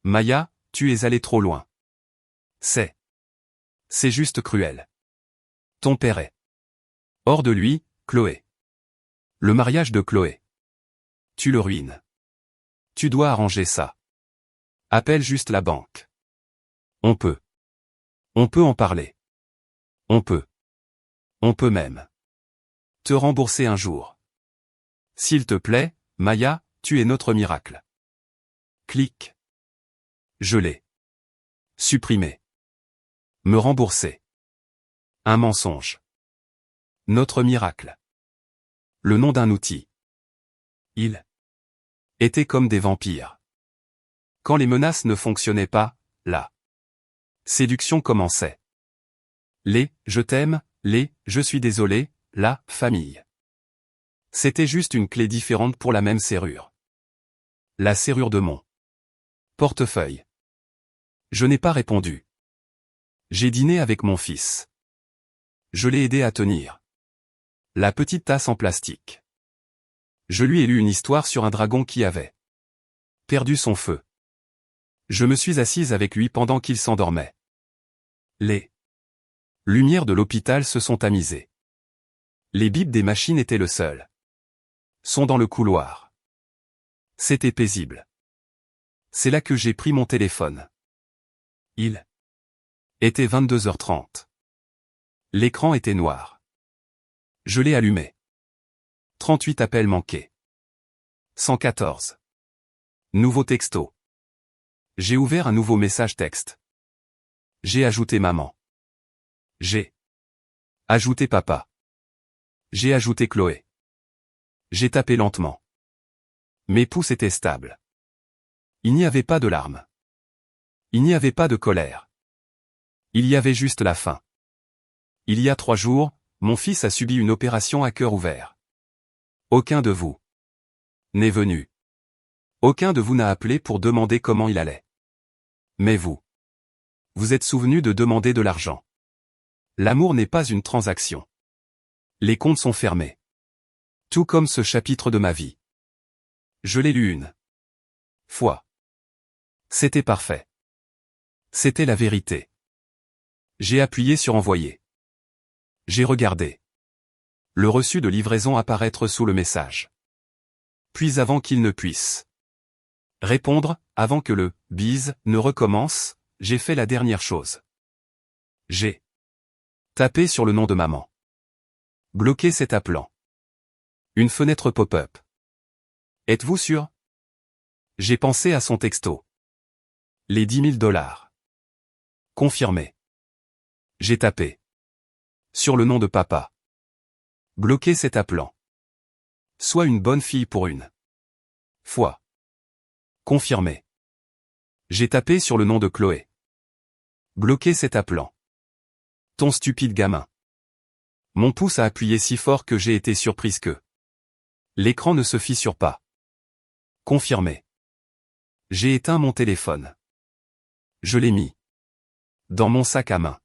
Maya, tu es allée trop loin. C'est juste cruel. Ton père est hors de lui, Chloé. Le mariage de Chloé. Tu le ruines. Tu dois arranger ça. Appelle juste la banque. On peut en parler. On peut même te rembourser un jour. S'il te plaît, Maya, tu es notre miracle. Clique. Je l'ai supprimé. Me rembourser. Un mensonge. Notre miracle. Le nom d'un outil. Ils étaient comme des vampires. Quand les menaces ne fonctionnaient pas, la séduction commençait. Les « je t'aime », les « je suis désolé », la « famille ». C'était juste une clé différente pour la même serrure. La serrure de mon portefeuille. Je n'ai pas répondu. J'ai dîné avec mon fils. Je l'ai aidé à tenir La petite tasse en plastique. Je lui ai lu une histoire sur un dragon qui avait perdu son feu. Je me suis assise avec lui pendant qu'il s'endormait. Les lumières de l'hôpital se sont tamisées. Les bips des machines étaient le seul son dans le couloir. C'était paisible. C'est là que j'ai pris mon téléphone. Il était 22h30. L'écran était noir. Je l'ai allumé. 38 appels manqués. 114. Nouveau texto. J'ai ouvert un nouveau message texte. J'ai ajouté maman. J'ai ajouté papa. J'ai ajouté Chloé. J'ai tapé lentement. Mes pouces étaient stables. Il n'y avait pas de larmes. Il n'y avait pas de colère. Il y avait juste la faim. Il y a 3 jours, mon fils a subi une opération à cœur ouvert. Aucun de vous n'est venu. Aucun de vous n'a appelé pour demander comment il allait. Mais vous êtes souvenu de demander de l'argent. L'amour n'est pas une transaction. Les comptes sont fermés. Tout comme ce chapitre de ma vie. Je l'ai lu une fois. C'était parfait. C'était la vérité. J'ai appuyé sur envoyer. J'ai regardé le reçu de livraison apparaître sous le message. Puis avant qu'il ne puisse répondre, avant que le « bise » ne recommence, j'ai fait la dernière chose. J'ai tapé sur le nom de maman. Bloqué cet appelant. Une fenêtre pop-up. Êtes-vous sûr? J'ai pensé à son texto. Les 10 000 $. Confirmé. J'ai tapé sur le nom de papa. Bloquer cet appelant. Sois une bonne fille pour une fois. Confirmé. J'ai tapé sur le nom de Chloé. Bloquer cet appelant. Ton stupide gamin. Mon pouce a appuyé si fort que j'ai été surprise que l'écran ne se fissure pas. Confirmé. J'ai éteint mon téléphone. Je l'ai mis dans mon sac à main.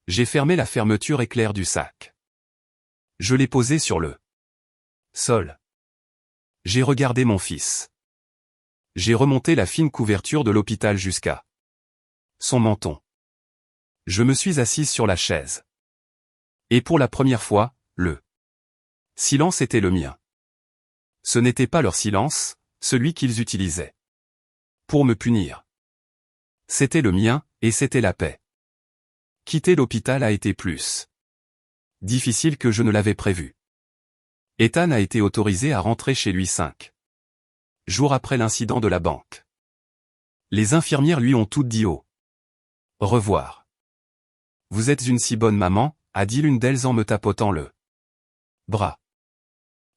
J'ai fermé la fermeture éclair du sac. Je l'ai posé sur le sol. J'ai regardé mon fils. J'ai remonté la fine couverture de l'hôpital jusqu'à son menton. Je me suis assise sur la chaise. Et pour la première fois, le silence était le mien. Ce n'était pas leur silence, celui qu'ils utilisaient pour me punir. C'était le mien, et c'était la paix. Quitter l'hôpital a été plus difficile que je ne l'avais prévu. Ethan a été autorisé à rentrer chez lui 5 jours après l'incident de la banque. Les infirmières lui ont toutes dit au revoir. Vous êtes une si bonne maman, a dit l'une d'elles en me tapotant le bras.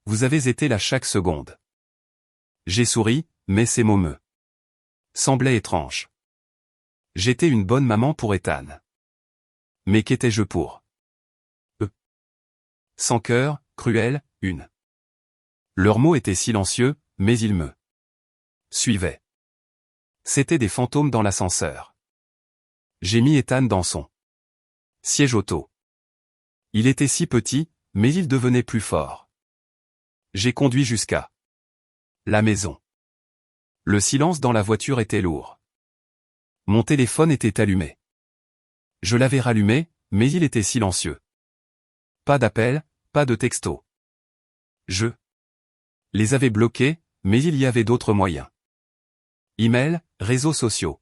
Vous avez été là chaque seconde. J'ai souri, mais ces mots me semblaient étranges. J'étais une bonne maman pour Ethan. Mais qu'étais-je pour eux? Sans cœur, cruel, une. Leurs mots étaient silencieux, mais ils me suivaient. C'étaient des fantômes dans l'ascenseur. J'ai mis Ethan dans son siège auto. Il était si petit, mais il devenait plus fort. J'ai conduit jusqu'à la maison. Le silence dans la voiture était lourd. Mon téléphone était allumé. Je l'avais rallumé, mais il était silencieux. Pas d'appel, pas de texto. Je les avais bloqués, mais il y avait d'autres moyens. Email, réseaux sociaux.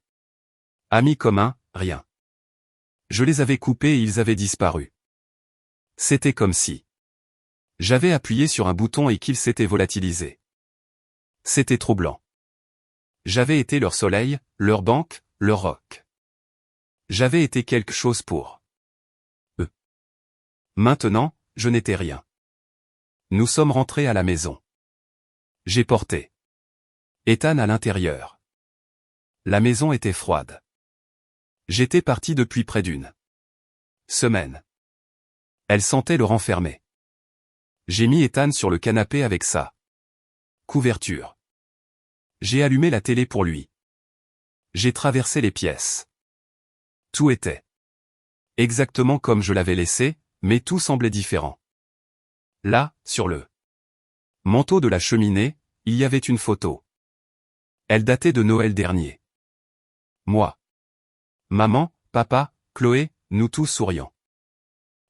Amis communs, rien. Je les avais coupés et ils avaient disparu. C'était comme si j'avais appuyé sur un bouton et qu'ils s'étaient volatilisés. C'était troublant. J'avais été leur soleil, leur banque, leur roc. J'avais été quelque chose pour eux. Maintenant, je n'étais rien. Nous sommes rentrés à la maison. J'ai porté Ethan à l'intérieur. La maison était froide. J'étais parti depuis près d'une semaine. Elle sentait le renfermer. J'ai mis Ethan sur le canapé avec sa couverture. J'ai allumé la télé pour lui. J'ai traversé les pièces. Tout était exactement comme je l'avais laissé, mais tout semblait différent. Là, sur le manteau de la cheminée, il y avait une photo. Elle datait de Noël dernier. Moi. Maman, papa, Chloé, nous tous souriants.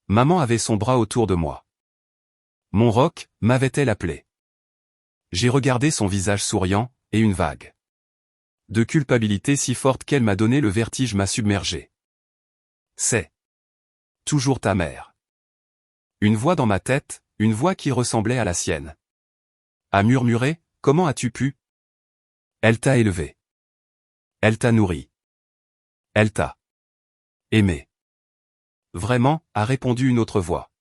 Maman avait son bras autour de moi. Mon roc, m'avait-elle appelé. J'ai regardé son visage souriant, et une vague de culpabilité si forte qu'elle m'a donné le vertige m'a submergé. C'est toujours ta mère. Une voix dans ma tête, une voix qui ressemblait à la sienne. A murmuré, comment as-tu pu? Elle t'a élevé. Elle t'a nourri. Elle t'a aimé. Vraiment, a répondu une autre voix.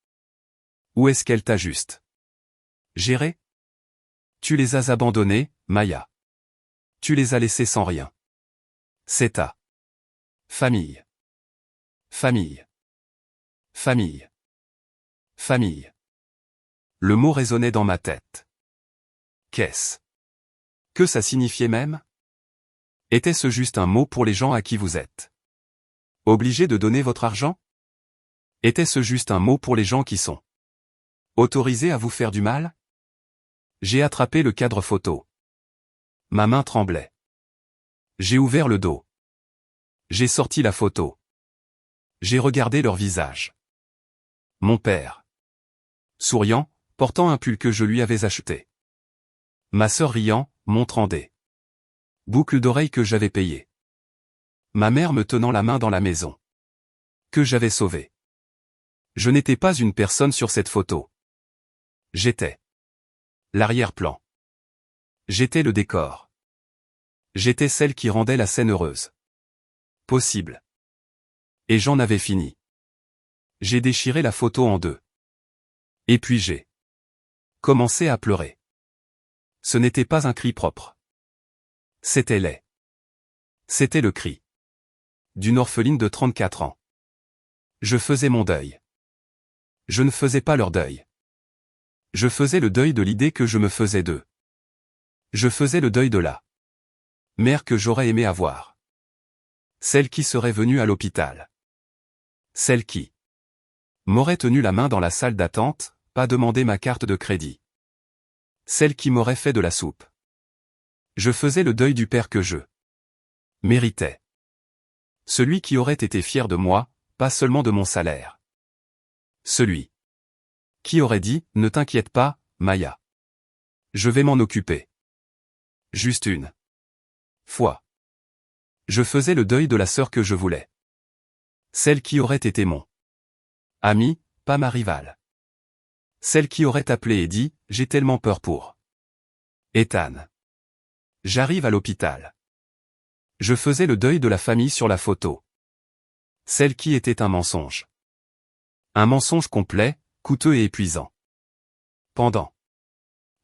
Où est-ce qu'elle t'a juste géré? Tu les as abandonnés, Maya. Tu les as laissés sans rien. C'est ta famille. Famille. Famille. Famille. Le mot résonnait dans ma tête. Qu'est-ce que ça signifiait même? Était-ce juste un mot pour les gens à qui vous êtes obligés de donner votre argent? Était-ce juste un mot pour les gens qui sont autorisés à vous faire du mal? J'ai attrapé le cadre photo. Ma main tremblait. J'ai ouvert le dos. J'ai sorti la photo. J'ai regardé leur visage. Mon père. Souriant, portant un pull que je lui avais acheté. Ma sœur riant, montrant des boucles d'oreilles que j'avais payées. Ma mère me tenant la main dans la maison. Que j'avais sauvée. Je n'étais pas une personne sur cette photo. J'étais l'arrière-plan. J'étais le décor. J'étais celle qui rendait la scène heureuse possible. Et j'en avais fini. J'ai déchiré la photo en deux. Et puis j'ai commencé à pleurer. Ce n'était pas un cri propre. C'était laid. C'était le cri d'une orpheline de 34 ans. Je faisais mon deuil. Je ne faisais pas leur deuil. Je faisais le deuil de l'idée que je me faisais d'eux. Je faisais le deuil de la mère que j'aurais aimé avoir. Celle qui serait venue à l'hôpital. Celle qui m'aurait tenu la main dans la salle d'attente, pas demandé ma carte de crédit. Celle qui m'aurait fait de la soupe. Je faisais le deuil du père que je méritais. Celui qui aurait été fier de moi, pas seulement de mon salaire. Celui qui aurait dit, ne t'inquiète pas, Maya. Je vais m'en occuper. Juste une fois. Je faisais le deuil de la sœur que je voulais. Celle qui aurait été mon amie, pas ma rivale. Celle qui aurait appelé et dit, j'ai tellement peur pour Ethan. J'arrive à l'hôpital. Je faisais le deuil de la famille sur la photo. Celle qui était un mensonge. Un mensonge complet, coûteux et épuisant. Pendant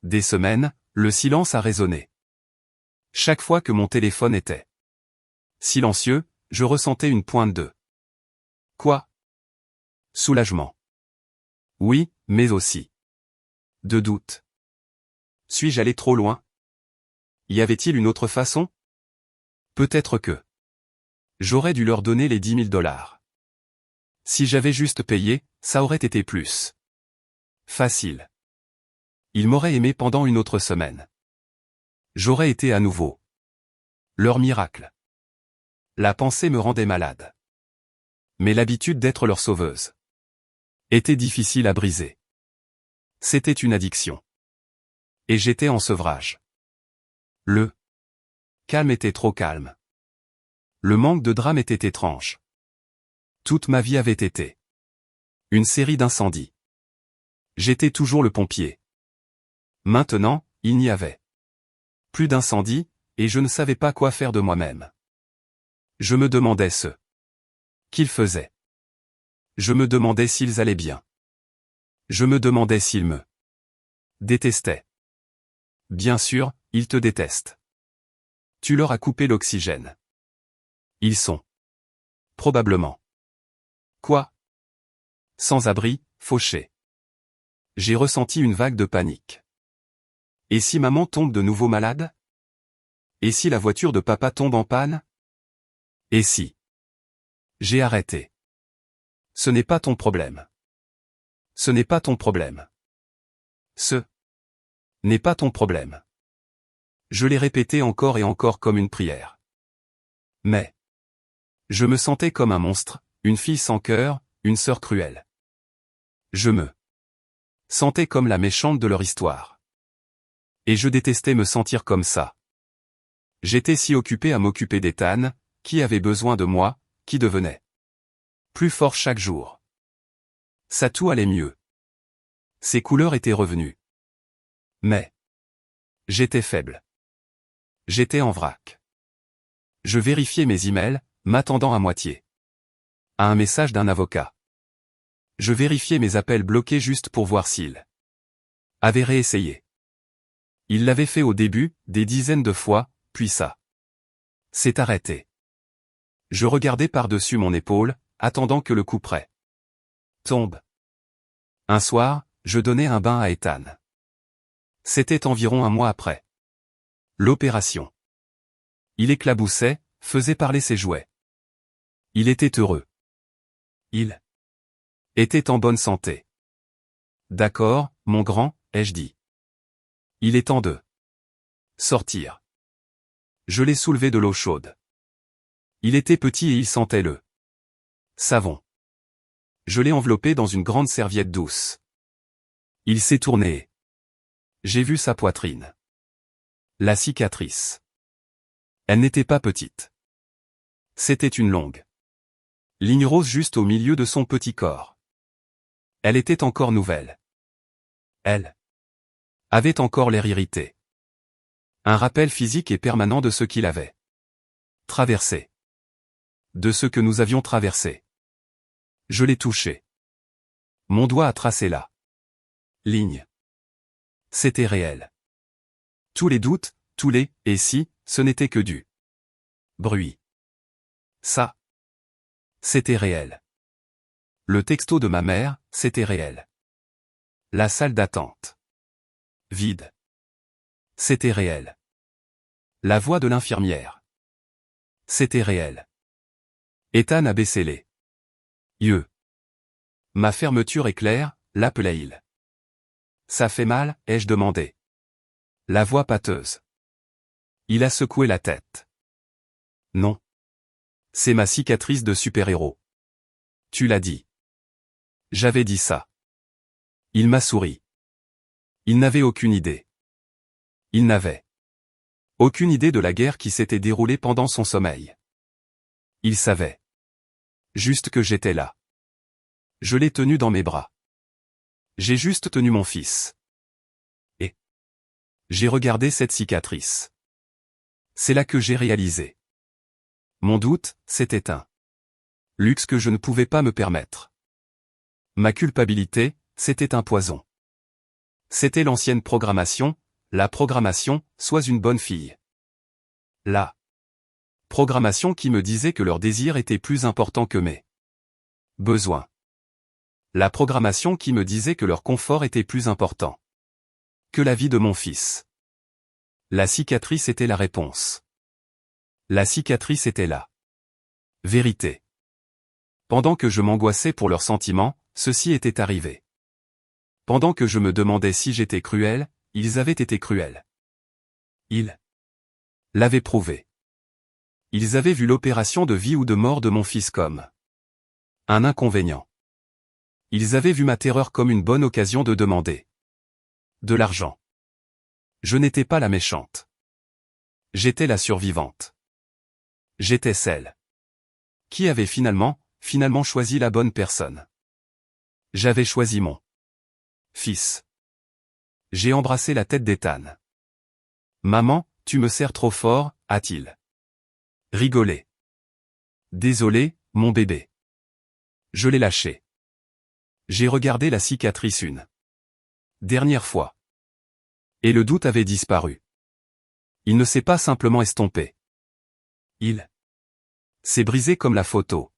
des semaines, le silence a résonné. Chaque fois que mon téléphone était silencieux, je ressentais une pointe de quoi? Soulagement. Oui, mais aussi de doute. Suis-je allé trop loin? Y avait-il une autre façon? Peut-être que j'aurais dû leur donner les 10 000 $. Si j'avais juste payé, ça aurait été plus facile. Ils m'auraient aimé pendant une autre semaine. J'aurais été à nouveau leur miracle. La pensée me rendait malade. Mais l'habitude d'être leur sauveuse était difficile à briser. C'était une addiction. Et j'étais en sevrage. Le calme était trop calme. Le manque de drame était étrange. Toute ma vie avait été une série d'incendies. J'étais toujours le pompier. Maintenant, il n'y avait plus d'incendies, et je ne savais pas quoi faire de moi-même. Je me demandais ce qu'ils faisaient. Je me demandais s'ils allaient bien. Je me demandais s'ils me détestaient. Bien sûr, ils te détestent. Tu leur as coupé l'oxygène. Ils sont probablement quoi? Sans abri, fauchés. J'ai ressenti une vague de panique. Et si maman tombe de nouveau malade? Et si la voiture de papa tombe en panne? Et si j'ai arrêté? Ce n'est pas ton problème. Ce n'est pas ton problème. Ce n'est pas ton problème. Je l'ai répété encore et encore comme une prière. Mais je me sentais comme un monstre, une fille sans cœur, une sœur cruelle. Je me sentais comme la méchante de leur histoire. Et je détestais me sentir comme ça. J'étais si occupé à m'occuper d'Ethan, qui avait besoin de moi, qui devenait plus fort chaque jour. Ça tout allait mieux. Ses couleurs étaient revenues. Mais j'étais faible. J'étais en vrac. Je vérifiais mes emails, m'attendant à moitié à un message d'un avocat. Je vérifiais mes appels bloqués juste pour voir s'il avait réessayé. Il l'avait fait au début, des dizaines de fois, puis ça s'est arrêté. Je regardais par-dessus mon épaule, attendant que le coup près tombe. Un soir, je donnais un bain à Ethan. C'était environ un mois après l'opération. Il éclaboussait, faisait parler ses jouets. Il était heureux. Il était en bonne santé. D'accord, mon grand, ai-je dit. Il est temps de sortir. Je l'ai soulevé de l'eau chaude. Il était petit et il sentait le savon. Je l'ai enveloppé dans une grande serviette douce. Il s'est tourné. J'ai vu sa poitrine. La cicatrice. Elle n'était pas petite. C'était une longue ligne rose juste au milieu de son petit corps. Elle était encore nouvelle. Elle avait encore l'air irrité. Un rappel physique et permanent de ce qu'il avait traversé. De ce que nous avions traversé. Je l'ai touché. Mon doigt a tracé la ligne. C'était réel. Tous les doutes, tous les « et si », ce n'était que du bruit. Ça. C'était réel. Le texto de ma mère, c'était réel. La salle d'attente. Vide. C'était réel. La voix de l'infirmière. C'était réel. Ethan a baissé les yeux. Ma fermeture éclair, l'appelait-il. Ça fait mal, ai-je demandé. La voix pâteuse. Il a secoué la tête. Non. C'est ma cicatrice de super-héros. Tu l'as dit. J'avais dit ça. Il m'a souri. Il n'avait aucune idée. Il n'avait aucune idée de la guerre qui s'était déroulée pendant son sommeil. Il savait juste que j'étais là. Je l'ai tenu dans mes bras. J'ai juste tenu mon fils. Et j'ai regardé cette cicatrice. C'est là que j'ai réalisé. Mon doute, c'était un luxe que je ne pouvais pas me permettre. Ma culpabilité, c'était un poison. C'était l'ancienne programmation, la programmation, sois une bonne fille. La programmation qui me disait que leur désir était plus important que mes besoins. La programmation qui me disait que leur confort était plus important que la vie de mon fils. La cicatrice était la réponse. La cicatrice était la vérité. Pendant que je m'angoissais pour leurs sentiments, ceci était arrivé. Pendant que je me demandais si j'étais cruel, ils avaient été cruels. Ils l'avaient prouvé. Ils avaient vu l'opération de vie ou de mort de mon fils comme un inconvénient. Ils avaient vu ma terreur comme une bonne occasion de demander de l'argent. Je n'étais pas la méchante. J'étais la survivante. J'étais celle qui avait finalement choisi la bonne personne. J'avais choisi mon fils. J'ai embrassé la tête d'Ethan. Maman, tu me serres trop fort, a-t-il rigolé. Désolé, mon bébé. Je l'ai lâché. J'ai regardé la cicatrice une dernière fois. Et le doute avait disparu. Il ne s'est pas simplement estompé. Il s'est brisé comme la photo.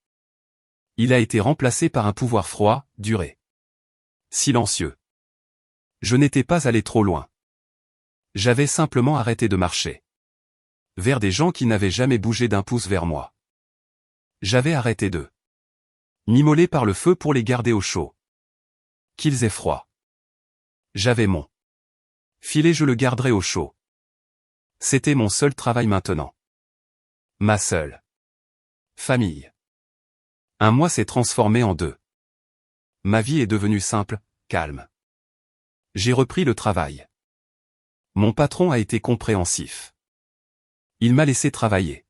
Il a été remplacé par un pouvoir froid, duré. Silencieux. Je n'étais pas allé trop loin. J'avais simplement arrêté de marcher vers des gens qui n'avaient jamais bougé d'un pouce vers moi. J'avais arrêté de m'immoler par le feu pour les garder au chaud. Qu'ils aient froid. J'avais mon filet, je le garderai au chaud. C'était mon seul travail maintenant. Ma seule famille. Un mois s'est transformé en deux. Ma vie est devenue simple, calme. J'ai repris le travail. Mon patron a été compréhensif. Il m'a laissé travailler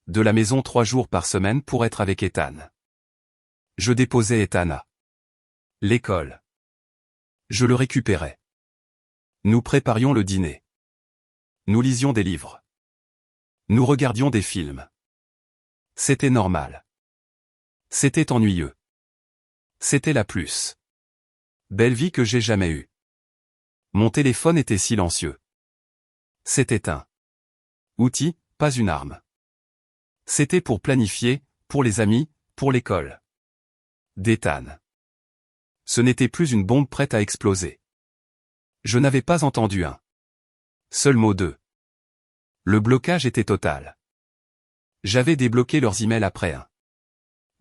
de la maison 3 jours par semaine pour être avec Ethan. Je déposais Ethan à l'école. Je le récupérais. Nous préparions le dîner. Nous lisions des livres. Nous regardions des films. C'était normal. C'était ennuyeux. C'était la plus belle vie que j'ai jamais eue. Mon téléphone était silencieux. C'était un outil, pas une arme. C'était pour planifier, pour les amis, pour l'école d'Ethan. Ce n'était plus une bombe prête à exploser. Je n'avais pas entendu un seul mot d'eux. Le blocage était total. J'avais débloqué leurs emails après un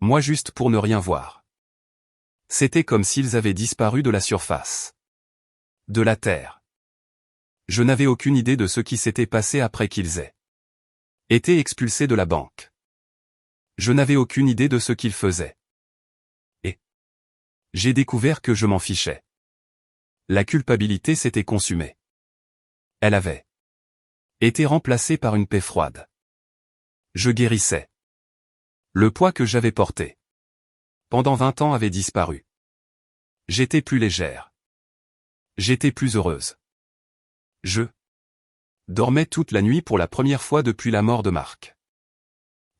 mois juste pour ne rien voir. C'était comme s'ils avaient disparu de la surface de la Terre. Je n'avais aucune idée de ce qui s'était passé après qu'ils aient été expulsés de la banque. Je n'avais aucune idée de ce qu'ils faisaient. Et j'ai découvert que je m'en fichais. La culpabilité s'était consumée. Elle avait été remplacée par une paix froide. Je guérissais. Le poids que j'avais porté pendant 20 ans avait disparu. J'étais plus légère. J'étais plus heureuse. Je dormais toute la nuit pour la première fois depuis la mort de Marc.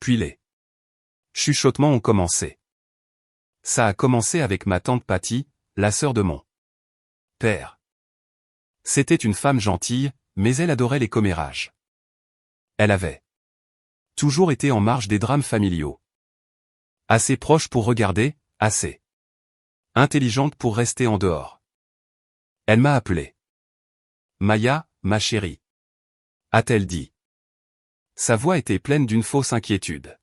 Puis les chuchotements ont commencé. Ça a commencé avec ma tante Patty, la sœur de mon père. C'était une femme gentille, mais elle adorait les commérages. Elle avait toujours été en marge des drames familiaux. Assez proche pour regarder, assez intelligente pour rester en dehors. Elle m'a appelé. Maya, ma chérie. A-t-elle dit. Sa voix était pleine d'une fausse inquiétude.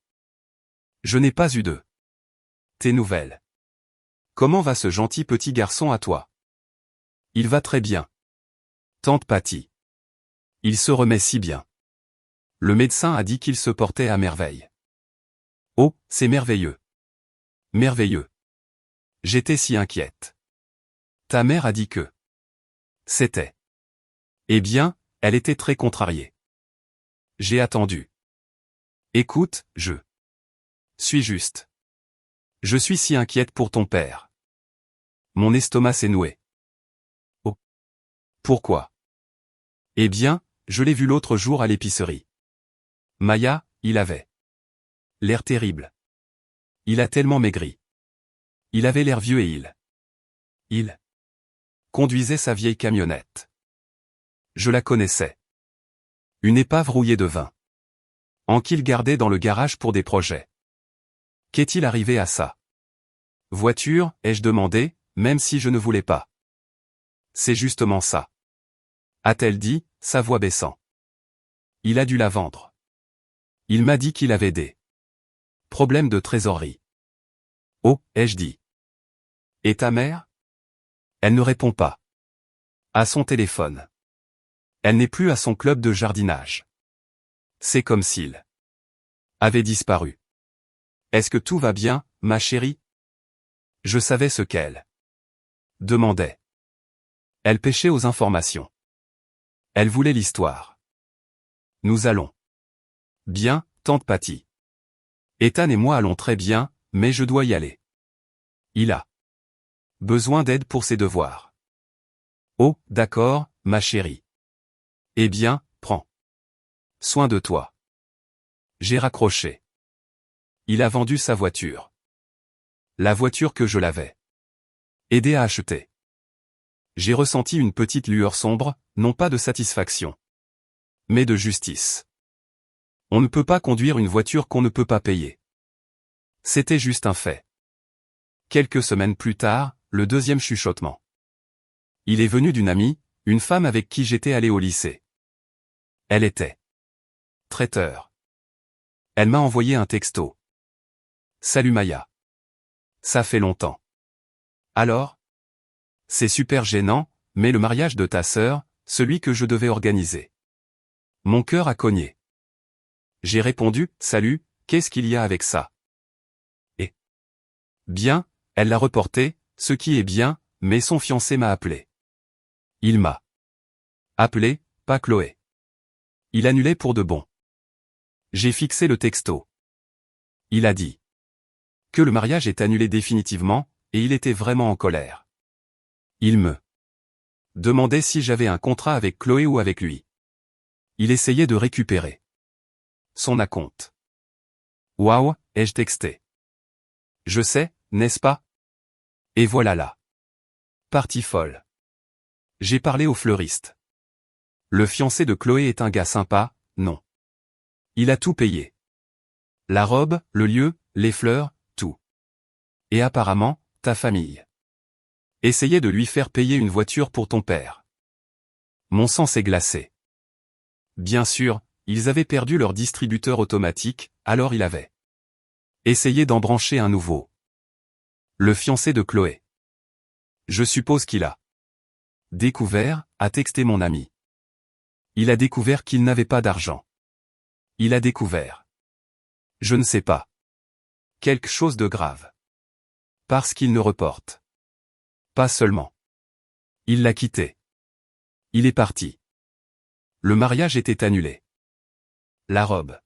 Je n'ai pas eu de tes nouvelles. Comment va ce gentil petit garçon à toi? Il va très bien. Tante Patty. Il se remet si bien. Le médecin a dit qu'il se portait à merveille. Oh, c'est merveilleux. Merveilleux. J'étais si inquiète. Ta mère a dit que c'était. Eh bien, elle était très contrariée. J'ai attendu. Écoute, je suis juste. Je suis si inquiète pour ton père. Mon estomac s'est noué. Oh. Pourquoi? Eh bien, je l'ai vu l'autre jour à l'épicerie. Maya, il avait l'air terrible. Il a tellement maigri. Il avait l'air vieux et il conduisait sa vieille camionnette. Je la connaissais. Une épave rouillée de vin. En qu'il gardait dans le garage pour des projets. Qu'est-il arrivé à ça? Voiture, ai-je demandé, même si je ne voulais pas. C'est justement ça. A-t-elle dit, sa voix baissant. Il a dû la vendre. Il m'a dit qu'il avait des problèmes de trésorerie. Oh, ai-je dit. Et ta mère? Elle ne répond pas. À son téléphone. Elle n'est plus à son club de jardinage. C'est comme s'il avait disparu. Est-ce que tout va bien, ma chérie? Je savais ce qu'elle demandait. Elle pêchait aux informations. Elle voulait l'histoire. Nous allons bien, tante Patty. Ethan et moi allons très bien, mais je dois y aller. Il a besoin d'aide pour ses devoirs. Oh, d'accord, ma chérie. Eh bien, prends soin de toi. J'ai raccroché. Il a vendu sa voiture. La voiture que je l'avais aidé à acheter. J'ai ressenti une petite lueur sombre, non pas de satisfaction, mais de justice. On ne peut pas conduire une voiture qu'on ne peut pas payer. C'était juste un fait. Quelques semaines plus tard, le deuxième chuchotement. Il est venu d'une amie, une femme avec qui j'étais allé au lycée. Elle était traiteur. Elle m'a envoyé un texto. Salut Maya. Ça fait longtemps. Alors? C'est super gênant, mais le mariage de ta sœur, celui que je devais organiser. Mon cœur a cogné. J'ai répondu, salut, qu'est-ce qu'il y a avec ça? Et bien, elle l'a reporté, ce qui est bien, mais son fiancé m'a appelé. Il m'a appelé, pas Chloé. Il annulait pour de bon. J'ai fixé le texto. Il a dit que le mariage est annulé définitivement, et il était vraiment en colère. Il me demandait si j'avais un contrat avec Chloé ou avec lui. Il essayait de récupérer son acompte. Waouh, ai-je texté. Je sais, n'est-ce pas? Et voilà là. Partie folle. J'ai parlé au fleuriste. Le fiancé de Chloé est un gars sympa, non. Il a tout payé. La robe, le lieu, les fleurs, tout. Et apparemment, ta famille essayait de lui faire payer une voiture pour ton père. Mon sang s'est glacé. Bien sûr, ils avaient perdu leur distributeur automatique, alors il avait essayé d'en brancher un nouveau. Le fiancé de Chloé. Je suppose qu'il a découvert, a texté mon ami. Il a découvert qu'il n'avait pas d'argent. Il a découvert. Je ne sais pas. Quelque chose de grave. Parce qu'il ne reporte. Pas seulement. Il l'a quitté. Il est parti. Le mariage était annulé. La robe.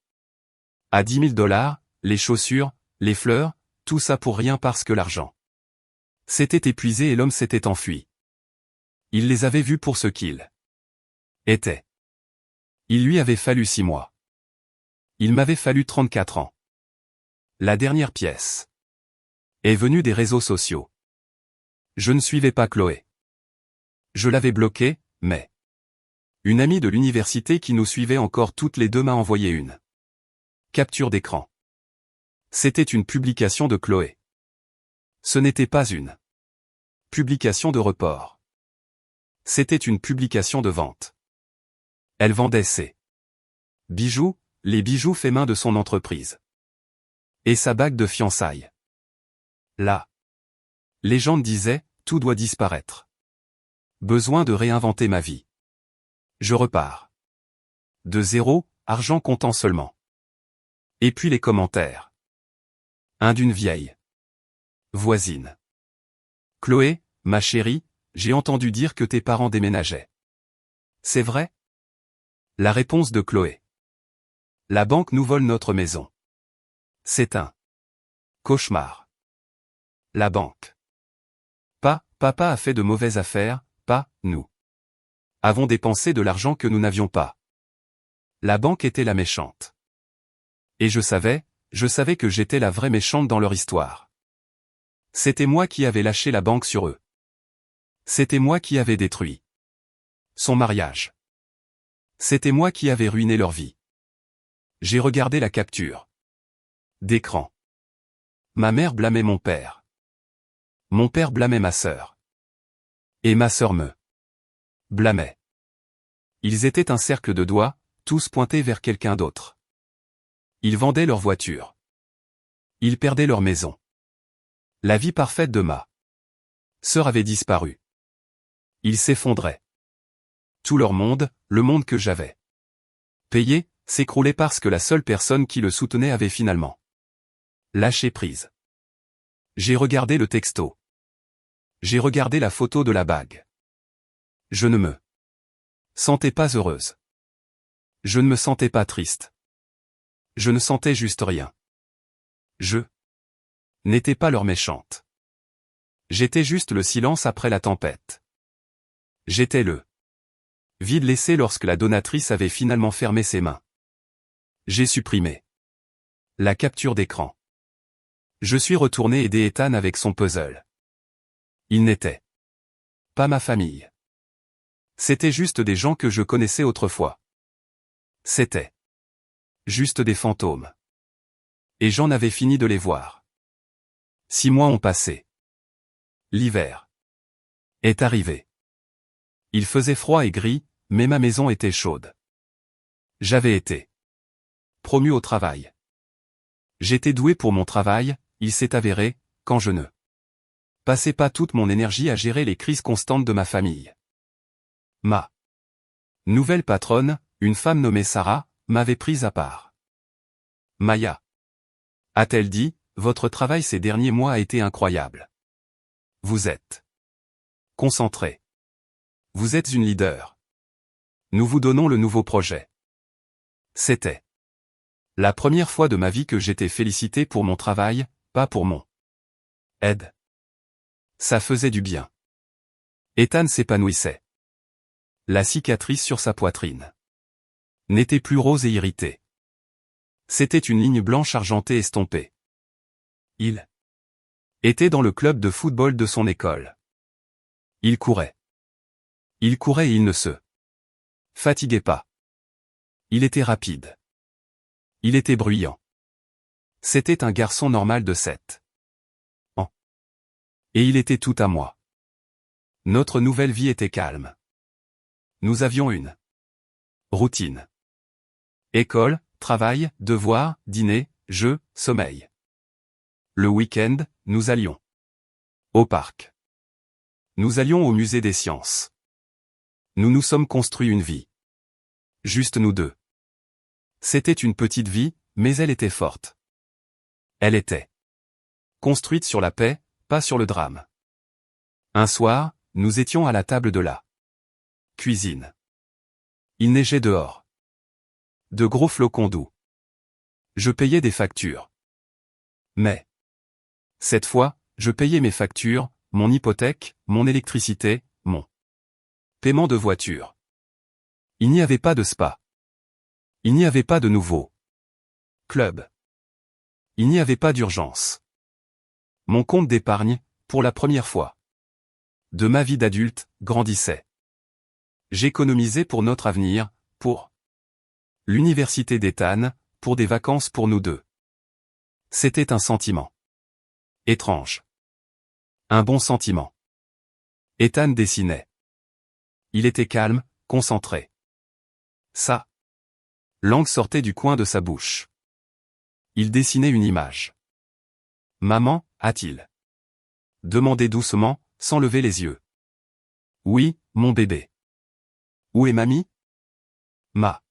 À 10 000 $, les chaussures, les fleurs, tout ça pour rien parce que l'argent s'était épuisé et l'homme s'était enfui. Il les avait vus pour ce qu'ils étaient. Il lui avait fallu 6 mois. Il m'avait fallu 34 ans. La dernière pièce est venue des réseaux sociaux. Je ne suivais pas Chloé. Je l'avais bloquée, mais une amie de l'université qui nous suivait encore toutes les deux m'a envoyé une capture d'écran. C'était une publication de Chloé. Ce n'était pas une publication de report. C'était une publication de vente. Elle vendait ses bijoux, les bijoux faits main de son entreprise. Et sa bague de fiançailles. La légende disait, tout doit disparaître. Besoin de réinventer ma vie. Je repars. De zéro, argent comptant seulement. Et puis les commentaires. Un d'une vieille voisine. Chloé, ma chérie, j'ai entendu dire que tes parents déménageaient. C'est vrai? La réponse de Chloé. La banque nous vole notre maison. C'est un cauchemar. La banque. Papa a fait de mauvaises affaires, pas, nous. Avons dépensé de l'argent que nous n'avions pas. La banque était la méchante. Et je savais que j'étais la vraie méchante dans leur histoire. C'était moi qui avais lâché la banque sur eux. C'était moi qui avais détruit son mariage. C'était moi qui avais ruiné leur vie. J'ai regardé la capture d'écran. Ma mère blâmait mon père. Mon père blâmait ma sœur. Et ma sœur me blâmait. Ils étaient un cercle de doigts, tous pointés vers quelqu'un d'autre. Ils vendaient leur voiture. Ils perdaient leur maison. La vie parfaite de ma sœur avait disparu. Ils s'effondraient. Tout leur monde, le monde que j'avais payé, s'écroulait parce que la seule personne qui le soutenait avait finalement lâché prise. J'ai regardé le texto. J'ai regardé la photo de la bague. Je ne me sentais pas heureuse. Je ne me sentais pas triste. Je ne sentais juste rien. Je n'étais pas leur méchante. J'étais juste le silence après la tempête. J'étais le vide laissé lorsque la donatrice avait finalement fermé ses mains. J'ai supprimé la capture d'écran. Je suis retourné aider Ethan avec son puzzle. Il n'était pas ma famille. C'était juste des gens que je connaissais autrefois. C'était juste des fantômes. Et j'en avais fini de les voir. 6 mois ont passé. L'hiver est arrivé. Il faisait froid et gris, mais ma maison était chaude. J'avais été promu au travail. J'étais doué pour mon travail, il s'est avéré, quand je ne passais pas toute mon énergie à gérer les crises constantes de ma famille. Ma nouvelle patronne, une femme nommée Sarah, m'avait prise à part. Maya, a-t-elle dit, votre travail ces derniers mois a été incroyable. Vous êtes concentré. Vous êtes une leader. Nous vous donnons le nouveau projet. C'était la première fois de ma vie que j'étais félicité pour mon travail, pas pour mon aide. Ça faisait du bien. Ethan s'épanouissait. La cicatrice sur sa poitrine n'était plus rose et irritée. C'était une ligne blanche argentée estompée. Il était dans le club de football de son école. Il courait. Il courait et il ne se fatiguait pas. Il était rapide. Il était bruyant. C'était un garçon normal de 7 ans. Et il était tout à moi. Notre nouvelle vie était calme. Nous avions une routine. École, travail, devoirs, dîner, jeux, sommeil. Le week-end, nous allions au parc. Nous allions au musée des sciences. Nous nous sommes construits une vie. Juste nous deux. C'était une petite vie, mais elle était forte. Elle était construite sur la paix, pas sur le drame. Un soir, nous étions à la table de la cuisine. Il neigeait dehors. De gros flocons doux. Je payais des factures. Mais cette fois, je payais mes factures, mon hypothèque, mon électricité, mon paiement de voiture. Il n'y avait pas de spa. Il n'y avait pas de nouveau club. Il n'y avait pas d'urgence. Mon compte d'épargne, pour la première fois de ma vie d'adulte, grandissait. J'économisais pour notre avenir, pour l'université d'Ethan, pour des vacances pour nous deux. C'était un sentiment étrange. Un bon sentiment. Ethan dessinait. Il était calme, concentré. Sa langue sortait du coin de sa bouche. Il dessinait une image. Maman, a-t-il demandé doucement, sans lever les yeux. Oui, mon bébé. Où est mamie? Ma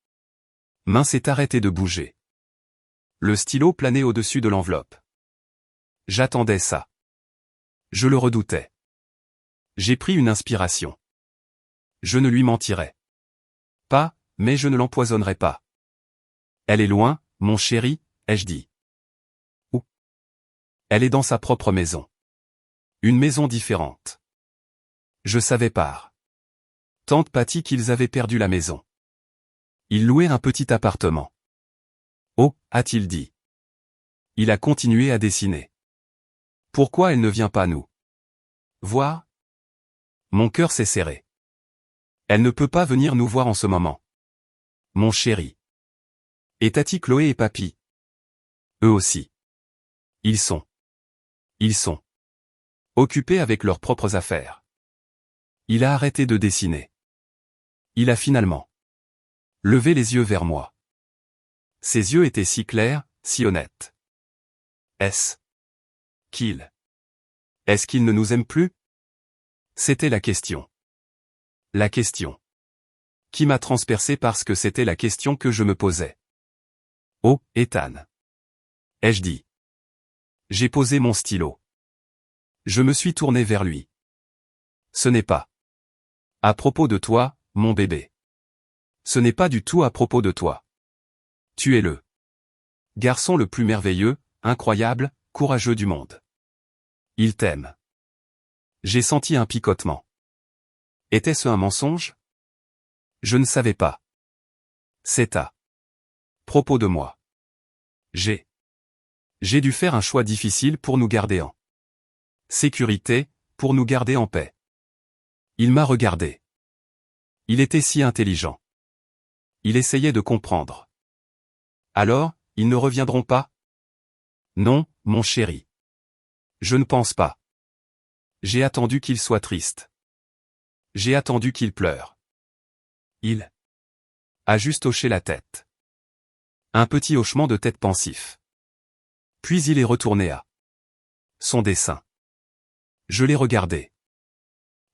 main s'est arrêtée de bouger. Le stylo planait au-dessus de l'enveloppe. J'attendais ça. Je le redoutais. J'ai pris une inspiration. Je ne lui mentirai pas, mais je ne l'empoisonnerai pas. Elle est loin, mon chéri, ai-je dit. Où? Elle est dans sa propre maison. Une maison différente. Je savais par tante Patty qu'ils avaient perdu la maison. Ils louaient un petit appartement. Oh, a-t-il dit. Il a continué à dessiner. Pourquoi elle ne vient pas nous voir? Mon cœur s'est serré. Elle ne peut pas venir nous voir en ce moment. Mon chéri. Et Tati Chloé et Papy. Eux aussi. Ils sont occupés avec leurs propres affaires. Il a arrêté de dessiner. Il a finalement levé les yeux vers moi. Ses yeux étaient si clairs, si honnêtes. Est-ce qu'il ne nous aime plus? C'était la question. La question qui m'a transpercé parce que c'était la question que je me posais. Oh, Ethan. Ai-je dit. J'ai posé mon stylo. Je me suis tourné vers lui. Ce n'est pas à propos de toi, mon bébé. Ce n'est pas du tout à propos de toi. Tu es le garçon le plus merveilleux, incroyable, courageux du monde. Il t'aime. J'ai senti un picotement. Était-ce un mensonge? Je ne savais pas. C'est à propos de moi. J'ai dû faire un choix difficile pour nous garder en sécurité, pour nous garder en paix. Il m'a regardé. Il était si intelligent. Il essayait de comprendre. Alors, ils ne reviendront pas? Non, mon chéri. Je ne pense pas. J'ai attendu qu'il soit triste. J'ai attendu qu'il pleure. Il a juste hoché la tête. Un petit hochement de tête pensif. Puis il est retourné à son dessin. Je l'ai regardé.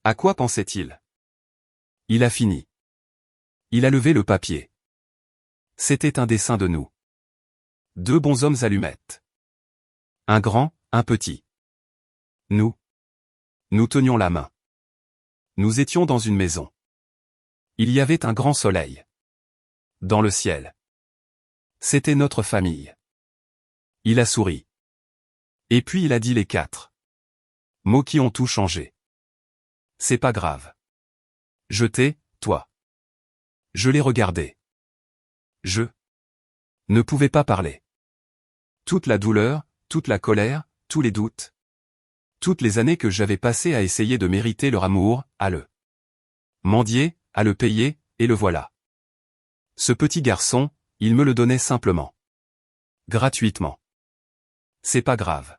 À quoi pensait-il? Il a fini. Il a levé le papier. C'était un dessin de nous. Deux bonshommes allumettes. Un grand, un petit. Nous. Nous tenions la main. Nous étions dans une maison. Il y avait un grand soleil. Dans le ciel. C'était notre famille. Il a souri. Et puis il a dit les 4 mots qui ont tout changé. C'est pas grave. Je t'ai, toi. Je l'ai regardé. Je ne pouvais pas parler. Toute la douleur, toute la colère, tous les doutes. Toutes les années que j'avais passées à essayer de mériter leur amour, à le mendier, à le payer, et le voilà. Ce petit garçon, il me le donnait simplement. Gratuitement. C'est pas grave.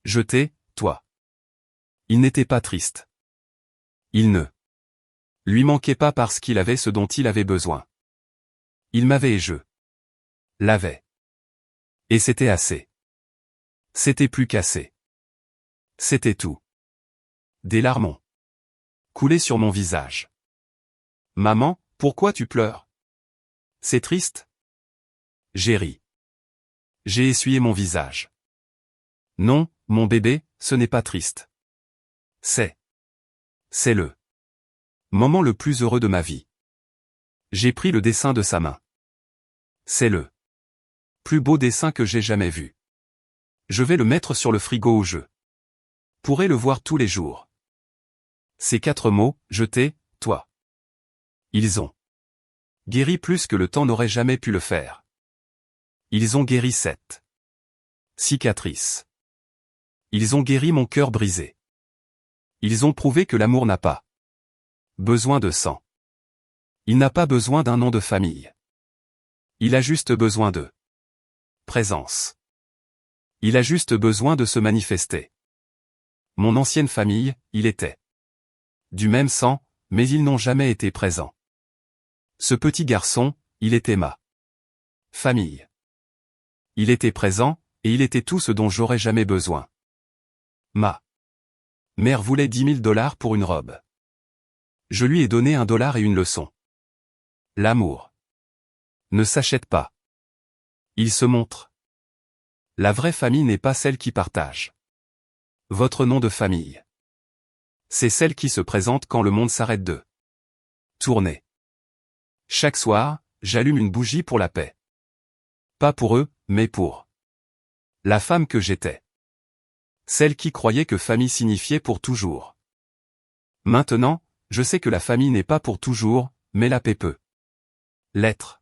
Je t'ai, toi. Il n'était pas triste. Il ne lui manquait pas parce qu'il avait ce dont il avait besoin. Il m'avait et je l'avais. Et c'était assez. C'était plus qu'assez. C'était tout. Des larmes ont coulé sur mon visage. Maman, pourquoi tu pleures? C'est triste? J'ai ri. J'ai essuyé mon visage. Non, mon bébé, ce n'est pas triste. C'est le moment le plus heureux de ma vie. J'ai pris le dessin de sa main. C'est le plus beau dessin que j'ai jamais vu. Je vais le mettre sur le frigo où je pourrai le voir tous les jours. Ces 4 mots, je t'ai, toi. Ils ont guéri plus que le temps n'aurait jamais pu le faire. Ils ont guéri cette cicatrice. Ils ont guéri mon cœur brisé. Ils ont prouvé que l'amour n'a pas besoin de sang. Il n'a pas besoin d'un nom de famille. Il a juste besoin de présence. Il a juste besoin de se manifester. Mon ancienne famille, il était du même sang, mais ils n'ont jamais été présents. Ce petit garçon, il était ma famille. Il était présent, et il était tout ce dont j'aurais jamais besoin. Ma mère voulait $10 000 pour une robe. Je lui ai donné $1 et une leçon. L'amour ne s'achète pas. Il se montre. La vraie famille n'est pas celle qui partage votre nom de famille. C'est celle qui se présente quand le monde s'arrête de tourner. Chaque soir, j'allume une bougie pour la paix. Pas pour eux, mais pour la femme que j'étais. Celle qui croyait que famille signifiait pour toujours. Maintenant, je sais que la famille n'est pas pour toujours, mais la paix peut l'être.